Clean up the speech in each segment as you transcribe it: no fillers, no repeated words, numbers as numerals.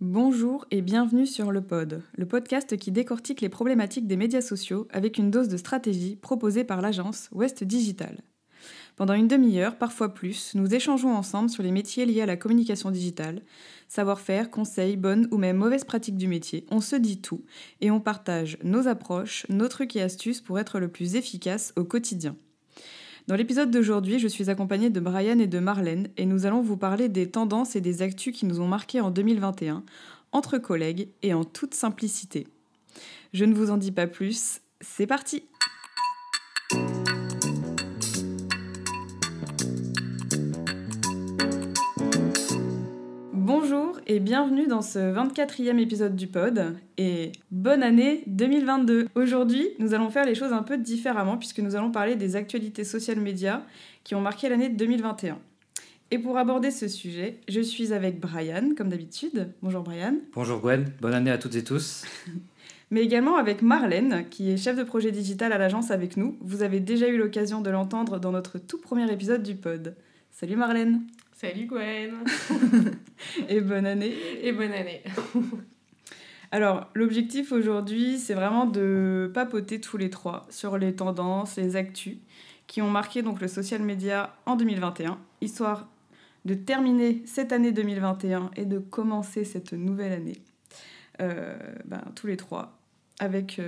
Bonjour et bienvenue sur Le Pod, le podcast qui décortique les problématiques des médias sociaux avec une dose de stratégie proposée par l'agence West Digital. Pendant une demi-heure, parfois plus, nous échangeons ensemble sur les métiers liés à la communication digitale, savoir-faire, conseils, bonnes ou même mauvaises pratiques du métier. On se dit tout et on partage nos approches, nos trucs et astuces pour être le plus efficace au quotidien. Dans l'épisode d'aujourd'hui, je suis accompagnée de Brian et de Marlène et nous allons vous parler des tendances et des actus qui nous ont marqués en 2021, entre collègues et en toute simplicité. Je ne vous en dis pas plus, c'est parti! Bonjour et bienvenue dans ce 24e épisode du pod et bonne année 2022. Aujourd'hui, nous allons faire les choses un peu différemment puisque nous allons parler des actualités social médias qui ont marqué l'année 2021. Et pour aborder ce sujet, je suis avec Brian, comme d'habitude. Bonjour Brian. Bonjour Gwen, bonne année à toutes et tous. Mais également avec Marlène, qui est chef de projet digital à l'agence avec nous. Vous avez déjà eu l'occasion de l'entendre dans notre tout premier épisode du pod. Salut Marlène. Salut Gwen. Et bonne année. Et bonne année. Alors, l'objectif aujourd'hui, c'est vraiment de papoter tous les trois sur les tendances, les actus qui ont marqué donc le social media en 2021, histoire de terminer cette année 2021 et de commencer cette nouvelle année, tous les trois, avec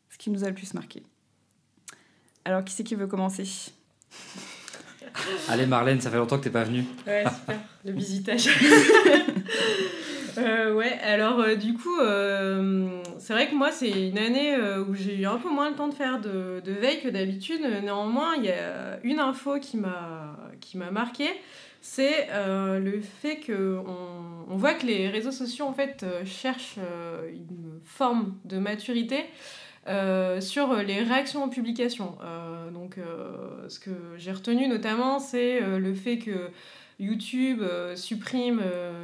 ce qui nous a le plus marqué. Alors, qui c'est qui veut commencer ? Allez Marlène, ça fait longtemps que t'es pas venue. Ouais, super, le bisutage. Du coup, c'est vrai que moi, c'est une année où j'ai eu un peu moins le temps de faire de veille que d'habitude. Néanmoins, il y a une info qui m'a marquée, c'est le fait qu'on voit que les réseaux sociaux, en fait, cherchent une forme de maturité sur les réactions aux publications. Ce que j'ai retenu notamment, c'est le fait que YouTube supprime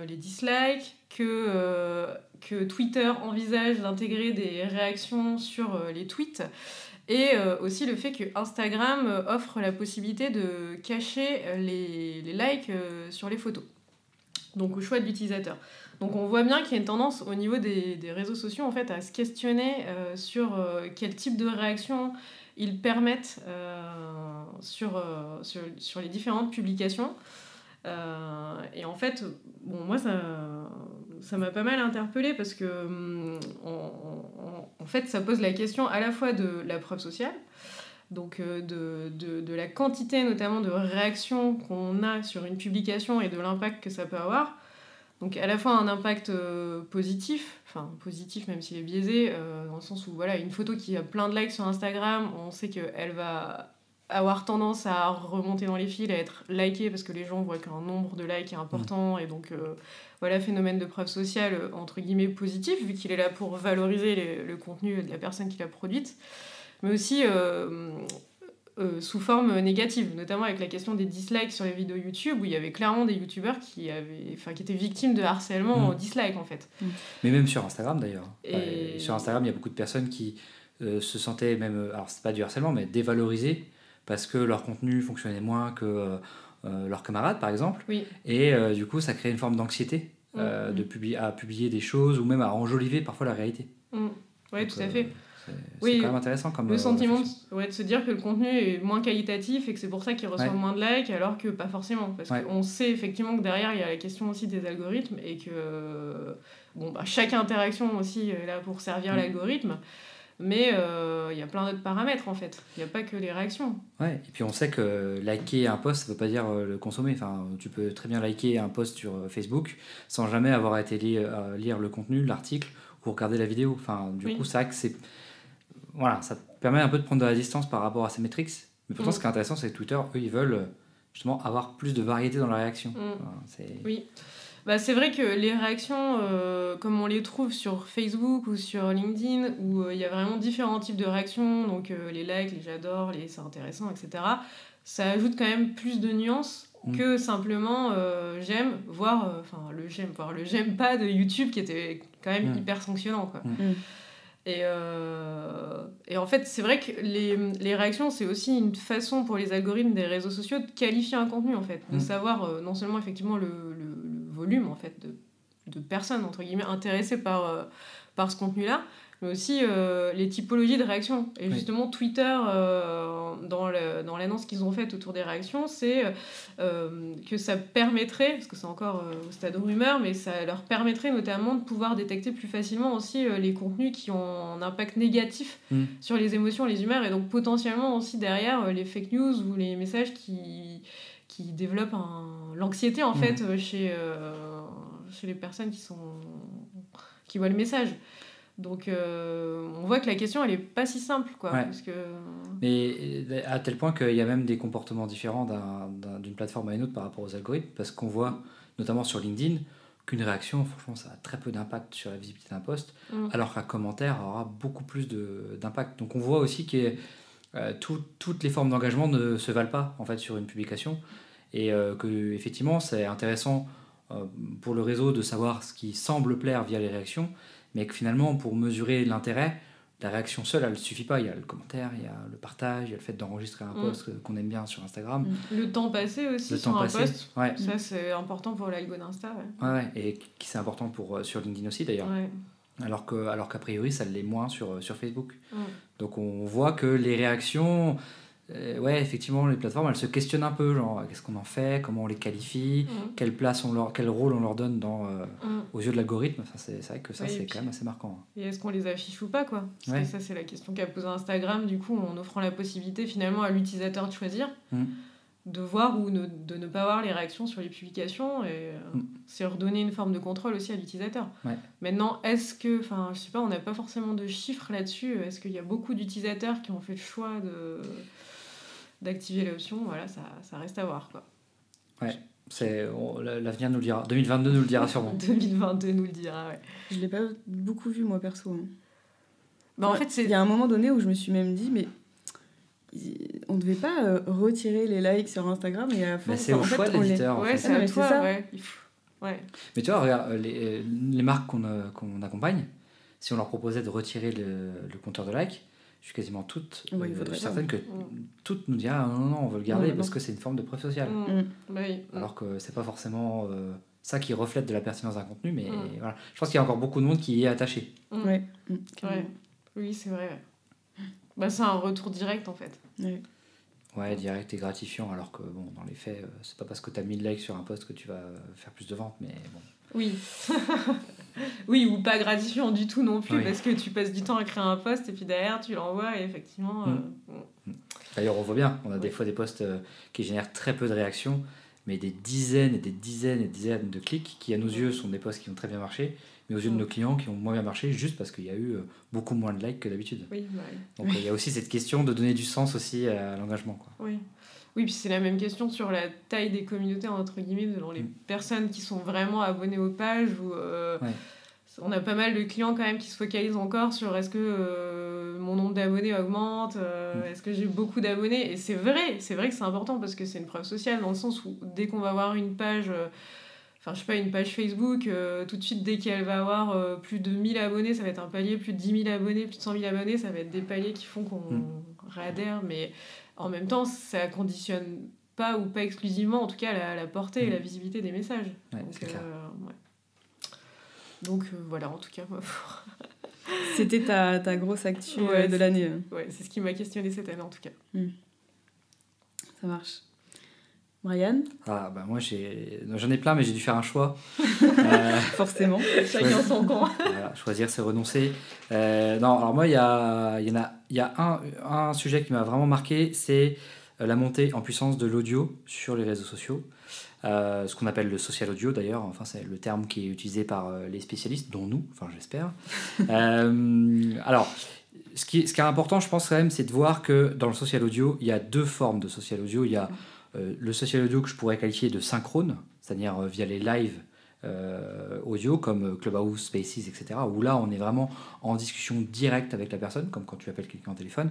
les dislikes, que Twitter envisage d'intégrer des réactions sur les tweets, et aussi le fait que Instagram offre la possibilité de cacher les likes sur les photos, donc au choix de l'utilisateur. Donc on voit bien qu'il y a une tendance au niveau des réseaux sociaux en fait, à se questionner sur quel type de réaction ils permettent sur les différentes publications. Et en fait, moi ça m'a pas mal interpellée parce que en fait ça pose la question à la fois de la preuve sociale, donc de la quantité notamment de réactions qu'on a sur une publication et de l'impact que ça peut avoir. Donc à la fois un impact positif même s'il est biaisé, dans le sens où voilà, une photo qui a plein de likes sur Instagram, on sait qu'elle va avoir tendance à remonter dans les fils, à être likée parce que les gens voient qu'un nombre de likes est important, et donc phénomène de preuve sociale entre guillemets positif, vu qu'il est là pour valoriser le contenu de la personne qui l'a produite, mais aussi sous forme négative, notamment avec la question des dislikes sur les vidéos YouTube, où il y avait clairement des youtubeurs qui étaient victimes de harcèlement au dislike en fait. Mais même sur Instagram d'ailleurs. Sur Instagram, il y a beaucoup de personnes qui se sentaient même, alors c'est pas du harcèlement, mais dévalorisées parce que leur contenu fonctionnait moins que leurs camarades par exemple. Oui. Et du coup, ça crée une forme d'anxiété à publier des choses ou même à enjoliver parfois la réalité. Oui, tout à fait. C'est quand même intéressant comme le sentiment de se dire que le contenu est moins qualitatif et que c'est pour ça qu'il reçoit moins de likes, alors que pas forcément, parce qu'on sait effectivement que derrière il y a la question aussi des algorithmes, et que chaque interaction aussi est là pour servir l'algorithme, mais il y a plein d'autres paramètres en fait, il n'y a pas que les réactions. Ouais, et puis on sait que liker un post ça veut pas dire le consommer. Enfin, tu peux très bien liker un post sur Facebook sans jamais avoir été lire le contenu, l'article ou regarder la vidéo. Enfin, du coup, c'est vrai que voilà, ça permet un peu de prendre de la distance par rapport à ces métriques. Mais pourtant, ce qui est intéressant, c'est que Twitter, eux, ils veulent justement avoir plus de variété dans la réaction. Oui. C'est vrai que les réactions, comme on les trouve sur Facebook ou sur LinkedIn, où il y a vraiment différents types de réactions, donc les likes, les j'adore, les c'est intéressant, etc., ça ajoute quand même plus de nuances que simplement j'aime, voire le j'aime pas de YouTube, qui était quand même hyper sanctionnant, quoi. Et en fait, c'est vrai que les réactions, c'est aussi une façon pour les algorithmes des réseaux sociaux de qualifier un contenu, en fait, de savoir non seulement effectivement le volume en fait de personnes, entre guillemets, intéressées par ce contenu-là, mais aussi les typologies de réactions. Et justement, Twitter, dans l'annonce qu'ils ont faite autour des réactions, c'est que ça permettrait, parce que c'est encore au stade de rumeur, mais ça leur permettrait notamment de pouvoir détecter plus facilement aussi les contenus qui ont un impact négatif sur les émotions, les humeurs, et donc potentiellement aussi derrière les fake news ou les messages qui développent l'anxiété en fait chez les personnes qui voient le message. Donc on voit que la question elle est pas si simple quoi, parce que... Mais à tel point qu'il y a même des comportements différents d'une plateforme à une autre par rapport aux algorithmes, parce qu'on voit notamment sur LinkedIn qu'une réaction, franchement, ça a très peu d'impact sur la visibilité d'un post, alors qu'un commentaire aura beaucoup plus d'impact. Donc on voit aussi que toutes les formes d'engagement ne se valent pas en fait sur une publication, et que effectivement c'est intéressant pour le réseau de savoir ce qui semble plaire via les réactions, mais que finalement, pour mesurer l'intérêt, la réaction seule, elle ne suffit pas. Il y a le commentaire, il y a le partage, il y a le fait d'enregistrer un post qu'on aime bien sur Instagram. Le temps passé aussi sur un post, ça c'est important pour l'algo d'Insta. Et c'est important sur LinkedIn aussi d'ailleurs. Alors qu'a priori, ça l'est moins sur Facebook. Donc on voit que les réactions... effectivement, les plateformes, elles se questionnent un peu, genre qu'est-ce qu'on en fait, comment on les qualifie, quelle rôle on leur donne aux yeux de l'algorithme. Enfin, c'est vrai que ça, c'est quand même assez marquant. Et est-ce qu'on les affiche ou pas, quoi? Parce que ça, c'est la question qu'a posée Instagram, du coup, en offrant la possibilité finalement à l'utilisateur de choisir, de voir ou de ne pas voir les réactions sur les publications, et c'est redonner une forme de contrôle aussi à l'utilisateur. Maintenant, est-ce que, enfin, je sais pas, on n'a pas forcément de chiffres là-dessus, est-ce qu'il y a beaucoup d'utilisateurs qui ont fait le choix d'activer l'option? Voilà, ça reste à voir, quoi. L'avenir nous le dira. 2022 nous le dira sûrement. 2022 nous le dira, Je l'ai pas beaucoup vu, moi, perso. En fait, il y a un moment donné où je me suis même dit, mais on devait pas retirer les likes sur Instagram, et à la fin, c'est au choix de l'éditeur. C'est à toi, Mais tu vois, regarde, les marques qu'on accompagne, si on leur proposait de retirer le compteur de likes, je suis quasiment certaine que toutes nous diraient non, on veut le garder parce que c'est une forme de preuve sociale. Alors que c'est pas forcément ça qui reflète de la pertinence d'un contenu, mais voilà. Je pense qu'il y a encore beaucoup de monde qui y est attaché. Oui, c'est vrai. C'est un retour direct en fait. Direct et gratifiant, alors que bon, dans les faits, c'est pas parce que tu as 1000 likes sur un post que tu vas faire plus de ventes, mais bon. Oui. Oui, ou pas gratifiant du tout non plus, parce que tu passes du temps à créer un post et puis derrière tu l'envoies et effectivement... D'ailleurs, on voit bien, on a des fois des posts qui génèrent très peu de réactions, mais des dizaines et des dizaines et des dizaines de clics qui, à nos yeux, sont des posts qui ont très bien marché, mais aux yeux de nos clients qui ont moins bien marché, juste parce qu'il y a eu beaucoup moins de likes que d'habitude. Donc il y a aussi cette question de donner du sens aussi à l'engagement, quoi. Oui, puis c'est la même question sur la taille des communautés, entre guillemets, selon les personnes qui sont vraiment abonnées aux pages. On a pas mal de clients quand même qui se focalisent encore sur est-ce que mon nombre d'abonnés augmente, est-ce que j'ai beaucoup d'abonnés. Et c'est vrai que c'est important parce que c'est une preuve sociale, dans le sens où dès qu'on va avoir une page... une page Facebook, tout de suite, dès qu'elle va avoir plus de 1000 abonnés, ça va être un palier, plus de 10 000 abonnés, plus de 100 000 abonnés, ça va être des paliers qui font qu'on réadhère, mais en même temps, ça conditionne pas, ou pas exclusivement, en tout cas, la portée et la visibilité des messages. Donc, voilà, en tout cas, C'était ta grosse actu de l'année. C'est ce qui m'a questionné cette année, en tout cas. Ça marche. Brian ? Moi, j'en ai plein, mais j'ai dû faire un choix. Forcément. Chacun son camp. Choisir, c'est renoncer. Alors moi, il y a un sujet qui m'a vraiment marqué, c'est la montée en puissance de l'audio sur les réseaux sociaux. Ce qu'on appelle le social audio, d'ailleurs. Enfin, c'est le terme qui est utilisé par les spécialistes, dont nous, j'espère. Alors, ce qui est important, je pense quand même, c'est de voir que dans le social audio, il y a deux formes de social audio. Il y a le social audio que je pourrais qualifier de synchrone, c'est-à-dire via les lives audio comme Clubhouse, Spaces, etc., où là on est vraiment en discussion directe avec la personne, comme quand tu appelles quelqu'un au téléphone.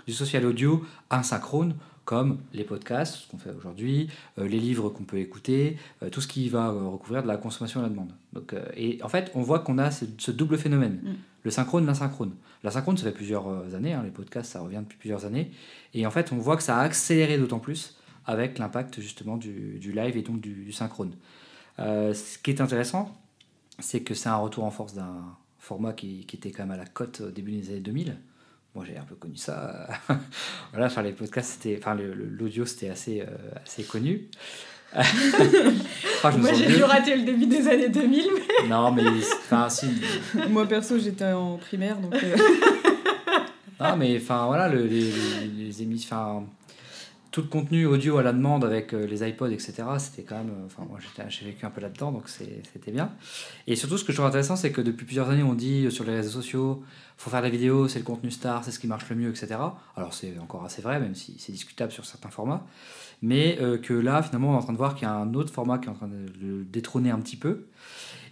Du social audio asynchrone, comme les podcasts, ce qu'on fait aujourd'hui, les livres qu'on peut écouter, tout ce qui va recouvrir de la consommation à la demande. Donc, et en fait, on voit qu'on a ce double phénomène, le synchrone, l'asynchrone. L'asynchrone, ça fait plusieurs années, les podcasts, ça revient depuis plusieurs années, et en fait, on voit que ça a accéléré d'autant plus avec l'impact justement du live et donc du synchrone. Ce qui est intéressant, c'est que c'est un retour en force d'un format qui était quand même à la cote au début des années 2000. Moi, j'ai un peu connu ça. Voilà, enfin, les podcasts, l'audio, c'était assez connu. Moi, j'ai dû rater le début des années 2000. Mais... Non, mais si. Moi, perso, j'étais en primaire, donc... Non, mais enfin, voilà, les émissions... Tout le contenu audio à la demande avec les iPods, etc., c'était quand même... Enfin, moi, j'ai vécu un peu là-dedans, donc c'était bien. Et surtout, ce que je trouve intéressant, c'est que depuis plusieurs années, on dit sur les réseaux sociaux, faut faire de la vidéo, c'est le contenu star, c'est ce qui marche le mieux, etc. Alors, c'est encore assez vrai, même si c'est discutable sur certains formats. Mais que là, finalement, on est en train de voir qu'il y a un autre format qui est en train de le détrôner un petit peu.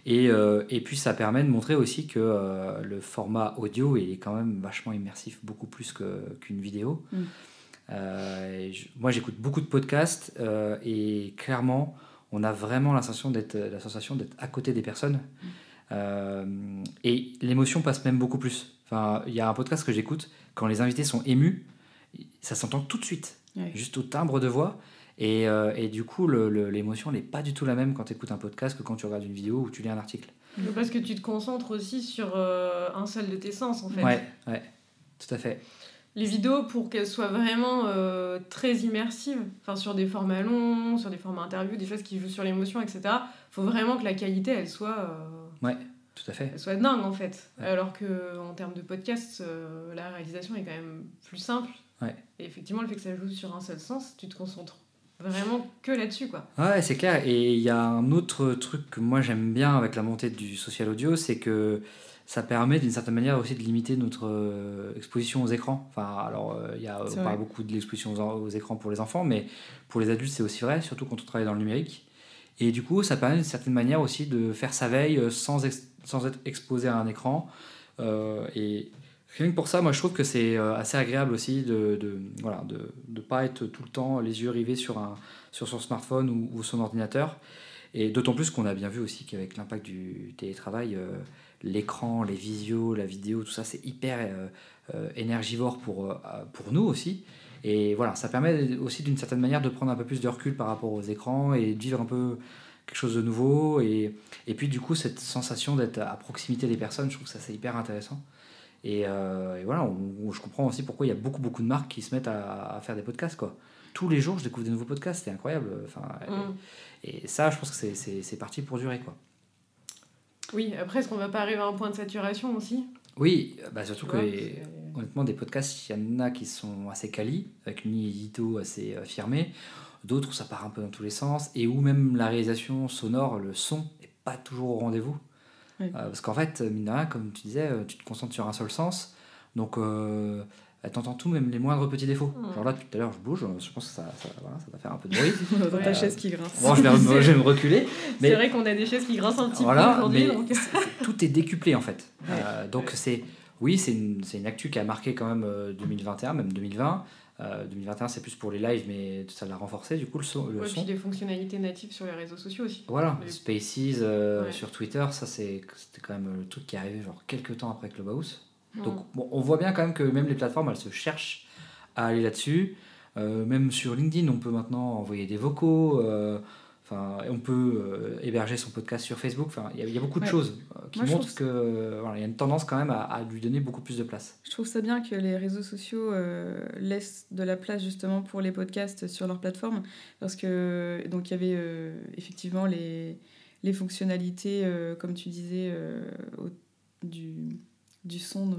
Et puis, ça permet de montrer aussi que le format audio il est quand même vachement immersif, beaucoup plus qu'une vidéo. Moi, j'écoute beaucoup de podcasts et clairement, on a vraiment la sensation d'être à côté des personnes. Et l'émotion passe même beaucoup plus. Enfin, il y a un podcast que j'écoute, quand les invités sont émus, ça s'entend tout de suite, juste au timbre de voix. Et du coup, l'émotion n'est pas du tout la même quand tu écoutes un podcast que quand tu regardes une vidéo ou tu lis un article. Parce que tu te concentres aussi sur un seul de tes sens, en fait. Ouais, tout à fait. Les vidéos, pour qu'elles soient vraiment très immersives, enfin sur des formats longs, sur des formats interviews, des choses qui jouent sur l'émotion, etc., il faut vraiment que la qualité, elle soit... Ouais, tout à fait. Elle soit dingue, en fait. Ouais. Alors qu'en termes de podcast, la réalisation est quand même plus simple. Ouais. Et effectivement, le fait que ça joue sur un seul sens, tu te concentres vraiment que là-dessus, quoi. Ouais, c'est clair. Et il y a un autre truc que moi j'aime bien avec la montée du social audio, c'est que ça permet d'une certaine manière aussi de limiter notre exposition aux écrans. Enfin, alors, on parle beaucoup de l'exposition aux écrans pour les enfants, mais pour les adultes, c'est aussi vrai, surtout quand on travaille dans le numérique. Et du coup, ça permet d'une certaine manière aussi de faire sa veille sans être exposé à un écran. Et rien que pour ça, moi, je trouve que c'est assez agréable aussi de pas être tout le temps les yeux rivés sur son smartphone ou son ordinateur. Et d'autant plus qu'on a bien vu aussi qu'avec l'impact du télétravail, l'écran, les visios, la vidéo, tout ça, c'est hyper énergivore pour nous aussi. Et voilà, ça permet aussi d'une certaine manière de prendre un peu plus de recul par rapport aux écrans et de vivre un peu quelque chose de nouveau. Et puis du coup, cette sensation d'être à proximité des personnes, je trouve que ça c'est hyper intéressant. Et voilà, je comprends aussi pourquoi il y a beaucoup de marques qui se mettent à faire des podcasts, quoi. Tous les jours, je découvre des nouveaux podcasts, c'est incroyable. Enfin, et ça, je pense que c'est parti pour durer, quoi. Oui, après, est-ce qu'on va pas arriver à un point de saturation aussi ? Oui, surtout que honnêtement, des podcasts, il y en a qui sont assez quali, avec une ligne édito assez affirmée, d'autres où ça part un peu dans tous les sens, et où même la réalisation sonore, le son, n'est pas toujours au rendez-vous. Oui. Parce qu'en fait, mine de rien, comme tu disais, tu te concentres sur un seul sens, donc t'entends tout, même les moindres petits défauts. Genre là, tout à l'heure, je bouge, je pense que ça va faire un peu de bruit. Ta chaise qui grince. Bon, je vais me reculer. Mais c'est vrai qu'on a des chaises qui grincent un petit peu aujourd'hui. Donc... tout est décuplé, en fait. Donc c'est une actu qui a marqué quand même 2021, même 2020. 2021, c'est plus pour les lives, mais ça l'a renforcé, du coup, le son. Et puis des fonctionnalités natives sur les réseaux sociaux aussi. Voilà, Spaces sur Twitter, ça c'était quand même le truc qui est arrivé genre quelques temps après Clubhouse. Donc bon, on voit bien quand même que même les plateformes, elles se cherchent à aller là-dessus. Même sur LinkedIn, on peut maintenant envoyer des vocaux. On peut héberger son podcast sur Facebook. Enfin, il y a beaucoup de choses qui montrent que y a une tendance quand même à lui donner beaucoup plus de place. Je trouve ça bien que les réseaux sociaux laissent de la place justement pour les podcasts sur leur plateforme, parce que donc il y avait effectivement les fonctionnalités, comme tu disais, du son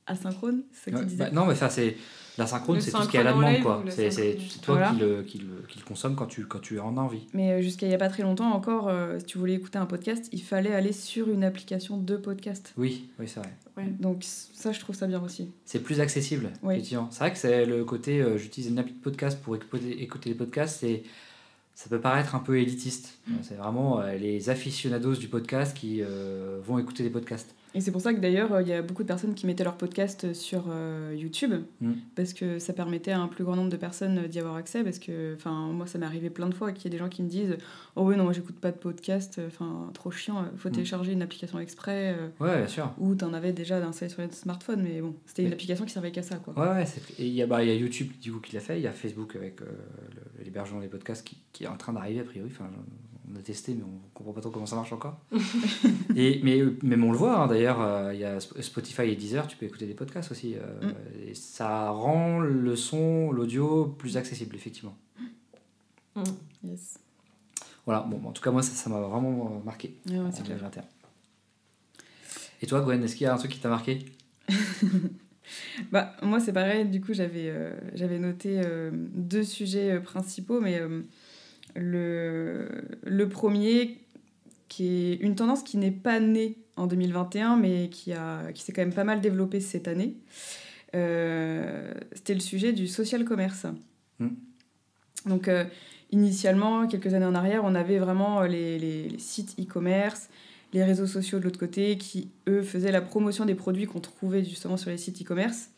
asynchrone, c'est ça que tu disais. Non, mais ça c'est l'asynchrone, c'est tout ce qui est à la demande, quoi. C'est toi qui le consomme quand tu en as envie. Mais jusqu'à il n'y a pas très longtemps encore, si tu voulais écouter un podcast, il fallait aller sur une application de podcast. Oui, c'est vrai. Ouais. Donc ça, je trouve ça bien aussi. C'est plus accessible, effectivement. C'est vrai que c'est le côté, j'utilise une appli de podcast pour écouter les podcasts, et ça peut paraître un peu élitiste. C'est vraiment les aficionados du podcast qui vont écouter des podcasts. Et c'est pour ça que d'ailleurs, il y a beaucoup de personnes qui mettaient leur podcast sur YouTube, parce que ça permettait à un plus grand nombre de personnes d'y avoir accès, parce que moi, ça m'est arrivé plein de fois qu'il y ait des gens qui me disent « Oh oui, non, moi, j'écoute pas de podcast, trop chiant, faut télécharger une application exprès. » Ouais, bien sûr. Ou t'en avais déjà installé sur le smartphone, mais bon, c'était une application qui servait qu'à ça, quoi. Ouais, et il y a YouTube du coup qui l'a fait, il y a Facebook avec l'hébergement des podcasts qui est en train d'arriver a priori, on a testé, mais on comprend pas trop comment ça marche encore. Mais on le voit, hein, d'ailleurs, il y a Spotify et Deezer, tu peux écouter des podcasts aussi. Et ça rend le son, l'audio plus accessible, effectivement. Yes. Voilà, bon, en tout cas, moi, ça m'a vraiment marqué en 2021. Et toi, Gwen, est-ce qu'il y a un truc qui t'a marqué? Bah, moi, c'est pareil, du coup, j'avais noté 2 sujets principaux, mais le premier, qui est une tendance qui n'est pas née en 2021, mais qui s'est quand même pas mal développée cette année, c'était le sujet du social commerce. Donc, initialement, quelques années en arrière, on avait vraiment les sites e-commerce, les réseaux sociaux de l'autre côté, qui, eux, faisaient la promotion des produits qu'on trouvait justement sur les sites e-commerce.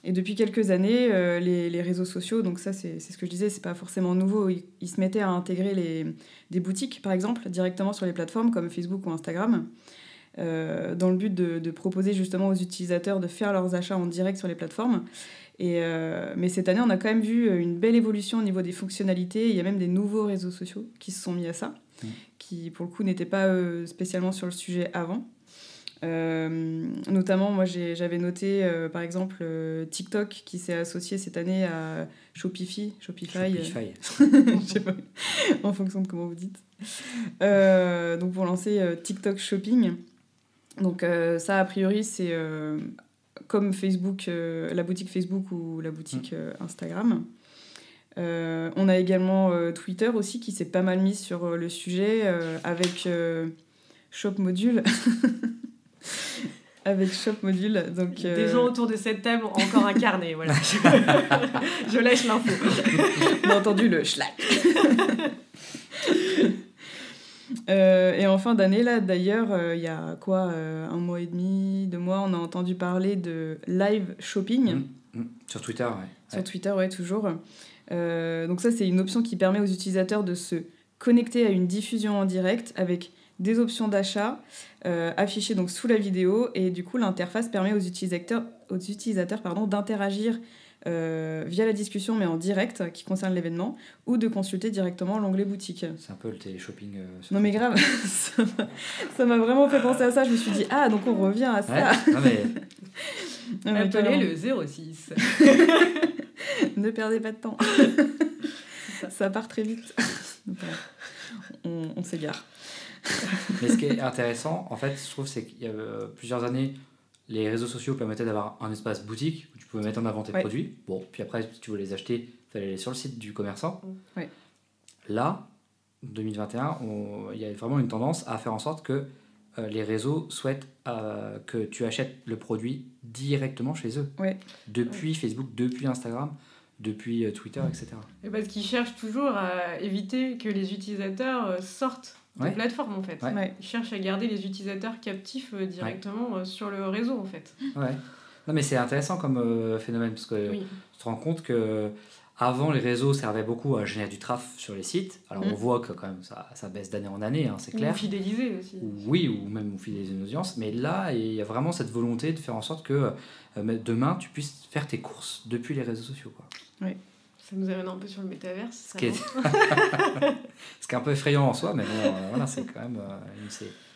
Et depuis quelques années, les réseaux sociaux, donc ça, c'est ce que je disais, c'est pas forcément nouveau, ils se mettaient à intégrer des boutiques, par exemple, directement sur les plateformes comme Facebook ou Instagram, dans le but de proposer justement aux utilisateurs de faire leurs achats en direct sur les plateformes. Mais cette année, on a quand même vu une belle évolution au niveau des fonctionnalités. Il y a même des nouveaux réseaux sociaux qui se sont mis à ça, qui pour le coup n'étaient pas spécialement sur le sujet avant. Notamment, moi j'avais noté par exemple TikTok qui s'est associé cette année à Shopify. Je sais pas, en fonction de comment vous dites. Donc pour lancer TikTok Shopping. Donc ça, a priori, c'est comme Facebook, la boutique Facebook ou la boutique Instagram. On a également Twitter aussi qui s'est pas mal mis sur le sujet avec Shop Module. Avec Shop Module. Donc, des gens autour de cette table ont encore un carnet, voilà. Je lâche l'info. On a entendu le schlack. Et en fin d'année, là, d'ailleurs, il y a quoi, 1 mois et demi, 2 mois, on a entendu parler de live shopping. Sur Twitter, ouais. Sur Twitter, ouais, toujours. Donc ça, c'est une option qui permet aux utilisateurs de se connecter à une diffusion en direct avec des options d'achat affichées donc sous la vidéo, et du coup l'interface permet aux utilisateurs d'interagir via la discussion mais en direct qui concerne l'événement, ou de consulter directement l'onglet boutique. C'est un peu le télé-shopping. Non mais grave, ça m'a vraiment fait penser à ça. Je me suis dit donc on revient à ça. Ouais, non, mais... Appelez le 06. Ne perdez pas de temps. Ça part très vite. On s'égare. Mais ce qui est intéressant, en fait, je trouve, c'est qu'il y a plusieurs années, les réseaux sociaux permettaient d'avoir un espace boutique où tu pouvais mettre en avant tes produits. Bon, puis après, si tu voulais les acheter, il fallait aller sur le site du commerçant. Ouais. Là, 2021, il y a vraiment une tendance à faire en sorte que les réseaux souhaitent que tu achètes le produit directement chez eux. Ouais. Depuis Facebook, depuis Instagram, depuis Twitter, etc. Et parce qu'ils cherchent toujours à éviter que les utilisateurs sortent de plateforme, en fait. Ouais. Ils cherchent à garder les utilisateurs captifs directement sur le réseau, en fait. Ouais. Non, mais c'est intéressant comme phénomène, parce que tu te rends compte que avant, les réseaux servaient beaucoup à générer du traffic sur les sites. Alors on voit que quand même ça baisse d'année en année, hein, c'est clair. Ou fidéliser aussi. Ou même fidéliser une audience. Mais là, il y a vraiment cette volonté de faire en sorte que demain, tu puisses faire tes courses depuis les réseaux sociaux, quoi. Oui. Ça nous amène un peu sur le métaverse. Ce qui est un peu effrayant en soi, mais bon, voilà, c'est quand même...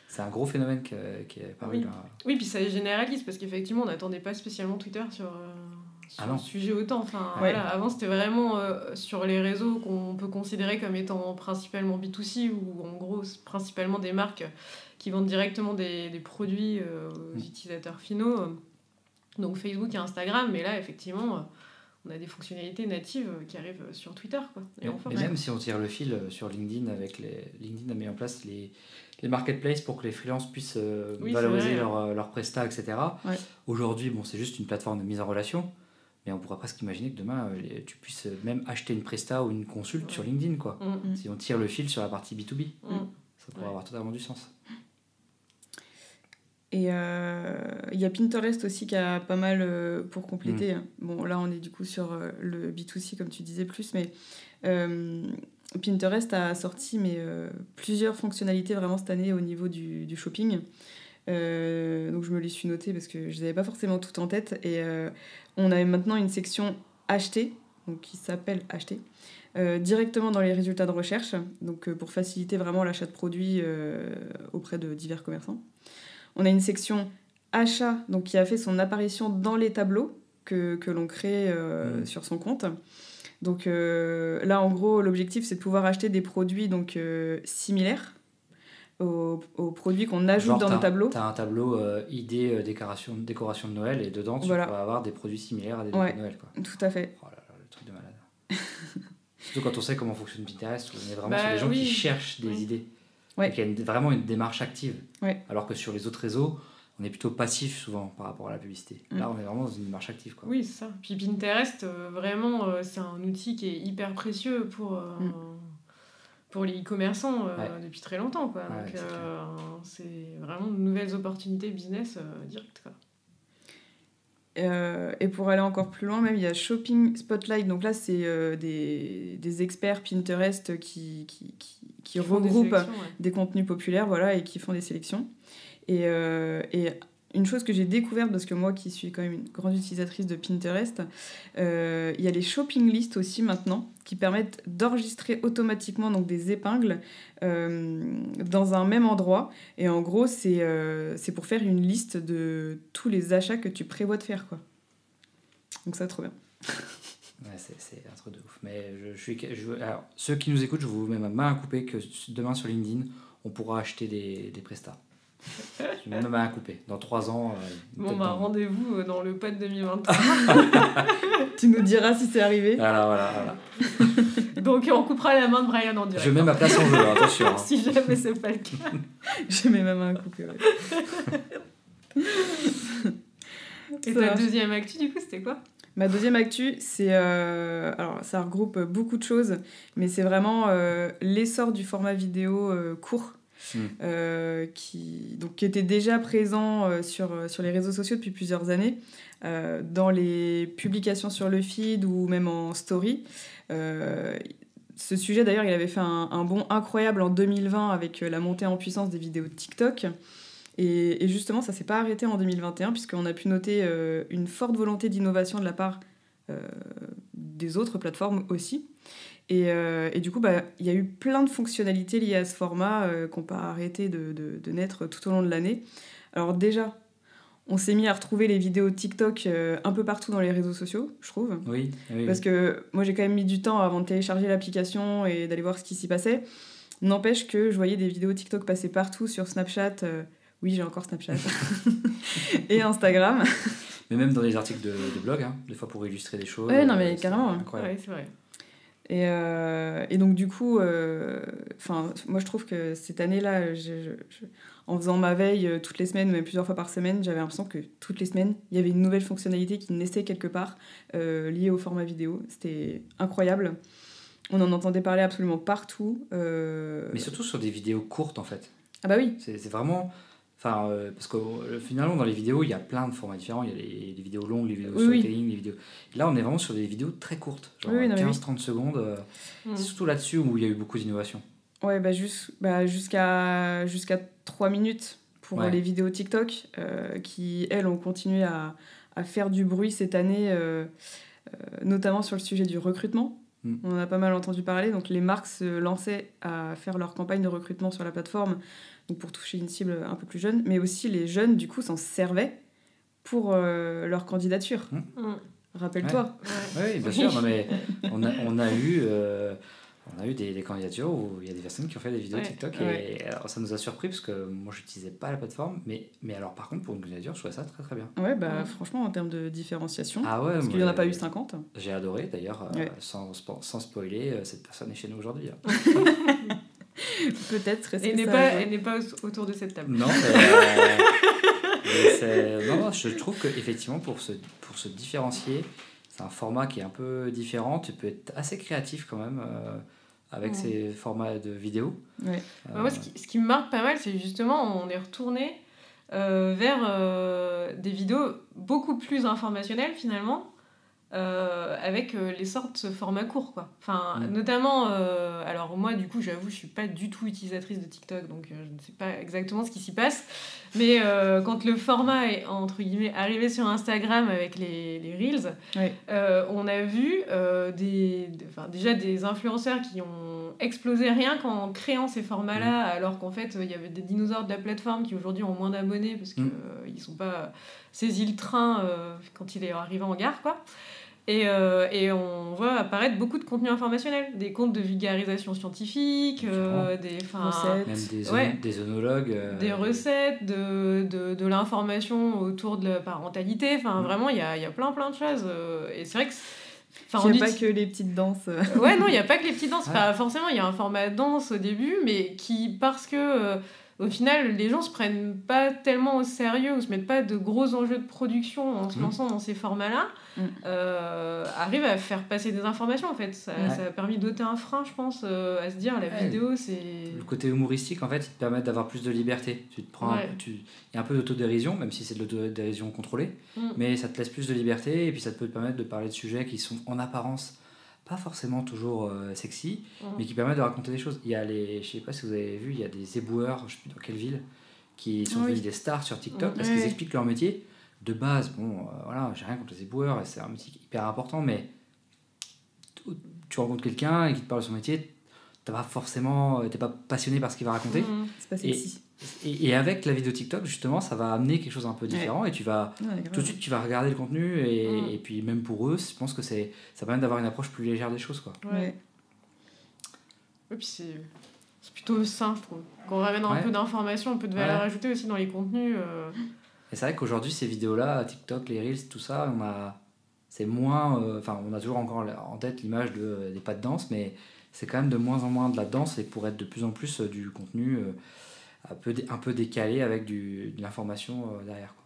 c'est un gros phénomène qui est paru là. Oui, puis ça généralise, parce qu'effectivement, on n'attendait pas spécialement Twitter sur le sujet autant. Enfin, voilà, avant, c'était vraiment sur les réseaux qu'on peut considérer comme étant principalement B2C, ou en gros, principalement des marques qui vendent directement des produits aux utilisateurs finaux. Donc Facebook et Instagram, mais là, effectivement... on a des fonctionnalités natives qui arrivent sur Twitter, quoi. Et même si on tire le fil sur LinkedIn, LinkedIn a mis en place les marketplaces pour que les freelances puissent valoriser leurs prestats, etc. Ouais. Aujourd'hui, bon, c'est juste une plateforme de mise en relation, mais on pourrait presque imaginer que demain, tu puisses même acheter une presta ou une consulte sur LinkedIn, quoi. Si on tire le fil sur la partie B2B, ça pourrait avoir totalement du sens. Et il y a Pinterest aussi qui a pas mal pour compléter. Bon, là, on est du coup sur le B2C, comme tu disais plus, mais Pinterest a sorti plusieurs fonctionnalités vraiment cette année au niveau du shopping. Donc, je me les suis notées parce que je les avais pas forcément toutes en tête. Et on a maintenant une section acheter, donc qui s'appelle acheter, directement dans les résultats de recherche, donc pour faciliter vraiment l'achat de produits auprès de divers commerçants. On a une section achat, donc qui a fait son apparition dans les tableaux que l'on crée sur son compte. Donc là, en gros, l'objectif, c'est de pouvoir acheter des produits donc, similaires aux produits qu'on ajoute dans nos tableaux. Tu as un tableau idée décoration de Noël, et dedans, tu vas avoir des produits similaires à des décos de Noël. Quoi. Tout à fait. Oh là là, le truc de malade. Surtout quand on sait comment fonctionne Pinterest, on est vraiment sur des gens qui cherchent des idées. Et qu'il y a vraiment une démarche active. Alors que sur les autres réseaux, on est plutôt passif souvent par rapport à la publicité. Là, on est vraiment dans une démarche active. Quoi. Oui, c'est ça. Puis Pinterest, vraiment, c'est un outil qui est hyper précieux pour les e-commerçants depuis très longtemps. Quoi. Donc, c'est vraiment de nouvelles opportunités business directes. Quoi. Et pour aller encore plus loin, même, il y a Shopping Spotlight. Donc là, c'est des experts Pinterest qui regroupent des contenus populaires et qui font des sélections. Et une chose que j'ai découverte, parce que moi qui suis quand même une grande utilisatrice de Pinterest, il y a les shopping lists aussi maintenant qui permettent d'enregistrer automatiquement donc, des épingles dans un même endroit. Et en gros, c'est pour faire une liste de tous les achats que tu prévois de faire. Quoi. Donc ça, trop bien. Ouais, c'est un truc de ouf. Mais alors, ceux qui nous écoutent, je vous mets ma main à couper que demain sur LinkedIn, on pourra acheter des prestats. Je mets ma main à couper. Dans 3 ans... rendez-vous dans le pod 2023. Tu nous diras si c'est arrivé. Voilà. Donc on coupera la main de Brian en direct. Je mets ma place en jeu, attention. Hein. Si jamais c'est pas le cas. Je mets ma main à couper, Et ta deuxième actu, du coup, c'était quoi ? Ma deuxième actu, c'est... alors, ça regroupe beaucoup de choses, mais c'est vraiment l'essor du format vidéo court. Qui était déjà présent sur les réseaux sociaux depuis plusieurs années, dans les publications sur le feed ou même en story. Ce sujet, d'ailleurs, il avait fait un bond incroyable en 2020 avec la montée en puissance des vidéos de TikTok. Et justement, ça ne s'est pas arrêté en 2021, puisqu'on a pu noter une forte volonté d'innovation de la part des autres plateformes aussi. Et du coup, y a eu plein de fonctionnalités liées à ce format qui n'ont pas arrêté de naître tout au long de l'année. Alors déjà, on s'est mis à retrouver les vidéos TikTok un peu partout dans les réseaux sociaux, je trouve. Oui. Parce que moi, j'ai quand même mis du temps avant de télécharger l'application et d'aller voir ce qui s'y passait. N'empêche que je voyais des vidéos TikTok passer partout sur Snapchat. Oui, j'ai encore Snapchat. Et Instagram. Mais même dans les articles de blog, hein, des fois pour illustrer des choses. Ouais, non, mais carrément. Ouais, c'est vrai. Et donc du coup, moi je trouve que cette année-là, en faisant ma veille toutes les semaines, même plusieurs fois par semaine, j'avais l'impression que toutes les semaines, il y avait une nouvelle fonctionnalité qui naissait quelque part liée au format vidéo. C'était incroyable. On en entendait parler absolument partout. Mais surtout sur des vidéos courtes en fait. Ah bah oui. C'est vraiment... parce que finalement, dans les vidéos, il y a plein de formats différents. Il y a les vidéos longues, les vidéos storytelling, les vidéos... Là, on est vraiment sur des vidéos très courtes, genre 15-30 secondes. C'est surtout là-dessus où il y a eu beaucoup d'innovation. Ouais, jusqu'à 3 minutes pour les vidéos TikTok, qui, elles, ont continué à faire du bruit cette année, notamment sur le sujet du recrutement. On en a pas mal entendu parler. Donc, les marques se lançaient à faire leur campagne de recrutement sur la plateforme, donc pour toucher une cible un peu plus jeune, mais aussi les jeunes, du coup, s'en servaient pour leur candidature. Rappelle-toi. Oui, bien sûr. Non, mais on a eu des candidatures où il y a des personnes qui ont fait des vidéos TikTok et alors, ça nous a surpris parce que moi, je n'utilisais pas la plateforme. Mais alors, par contre, pour une candidature, je trouvais ça très, très bien. Ouais, franchement, en termes de différenciation, parce qu'il n'y en a pas eu 50. J'ai adoré, d'ailleurs, sans spoiler, cette personne est chez nous aujourd'hui. Peut-être. Elle n'est pas autour de cette table. Non, je trouve qu'effectivement, pour se différencier, c'est un format qui est un peu différent. Tu peux être assez créatif quand même avec ces formats de vidéo. Ouais. Moi, ce qui me marque pas mal, c'est justement, on est retourné vers des vidéos beaucoup plus informationnelles finalement. Avec l'essor de ce format court, quoi. Notamment, alors moi, du coup, j'avoue, je suis pas du tout utilisatrice de TikTok, donc je ne sais pas exactement ce qui s'y passe. Mais quand le format est, entre guillemets, arrivé sur Instagram avec les Reels, on a vu déjà des influenceurs qui ont explosé rien qu'en créant ces formats-là, alors qu'en fait, il y avait des dinosaures de la plateforme qui aujourd'hui ont moins d'abonnés parce qu'ils ne sont pas saisi le train quand il est arrivé en gare, quoi. Et on voit apparaître beaucoup de contenu informationnel, des comptes de vulgarisation scientifique, des recettes, même des œnologues, des recettes, de l'information autour de la parentalité. Enfin, vraiment, il y a plein de choses. Et c'est vrai que il n'y a pas que les petites danses. Ouais, non, il n'y a pas que les petites danses. Enfin, forcément, il y a un format danse au début, mais parce que au final, les gens se prennent pas tellement au sérieux ou se mettent pas de gros enjeux de production en se lançant dans ces formats-là, arrivent à faire passer des informations, en fait. Ça a permis d'ôter un frein, je pense, à se dire, la vidéo, c'est... Le côté humoristique, en fait, il te permet d'avoir plus de liberté. Tu te prends il y a un peu d'autodérision, même si c'est de l'autodérision contrôlée, mais ça te laisse plus de liberté, et puis ça peut te permettre de parler de sujets qui sont en apparence pas forcément toujours sexy, mais qui permettent de raconter des choses. Il y a je sais pas si vous avez vu, il y a des éboueurs, je sais plus dans quelle ville, qui sont devenus des stars sur TikTok parce qu'ils expliquent leur métier. De base, voilà, j'ai rien contre les éboueurs, et c'est un métier hyper important, mais tu rencontres quelqu'un et qui te parle de son métier, t'es pas passionné par ce qu'il va raconter. C'est pas sexy. Et avec la vidéo TikTok, justement, ça va amener quelque chose un peu différent, et tu vas tout de suite tu vas regarder le contenu, et puis même pour eux, je pense que ça permet d'avoir une approche plus légère des choses, quoi. Et puis c'est plutôt sain, je trouve. Qu'on ramène un peu d'informations, un peu de valeur ajoutée aussi dans les contenus. Et c'est vrai qu'aujourd'hui, ces vidéos-là, TikTok, les Reels, tout ça, c'est moins... on a toujours encore en tête l'image des pas de danse, mais c'est quand même de moins en moins de la danse, et pour être de plus en plus du contenu un peu décalé avec de l'information derrière, quoi.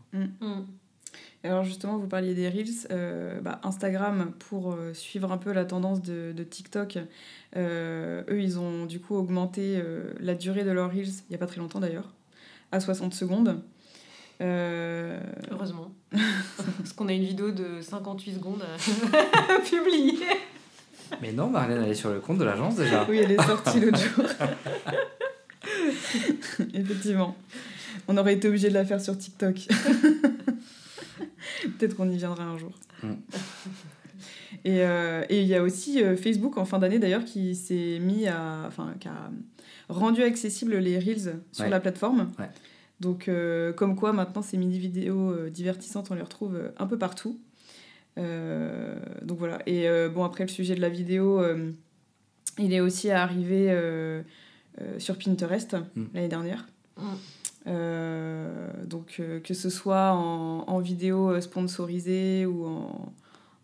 Alors justement, vous parliez des Reels. Instagram, pour suivre un peu la tendance de TikTok, eux, ils ont du coup augmenté la durée de leurs Reels, il n'y a pas très longtemps d'ailleurs, à 60 secondes. Heureusement. Parce qu'on a une vidéo de 58 secondes à publier. Mais non, Marlène, elle est sur le compte de l'agence déjà. Oui, elle est sortie l'autre jour. Effectivement. On aurait été obligé de la faire sur TikTok. Peut-être qu'on y viendra un jour. Et il y a aussi Facebook en fin d'année d'ailleurs qui s'est qui a rendu accessibles les Reels sur la plateforme. Donc comme quoi maintenant ces mini-vidéos divertissantes, on les retrouve un peu partout. Donc voilà. Et après le sujet de la vidéo, il est aussi arrivé sur Pinterest l'année dernière. Donc que ce soit en vidéo sponsorisée ou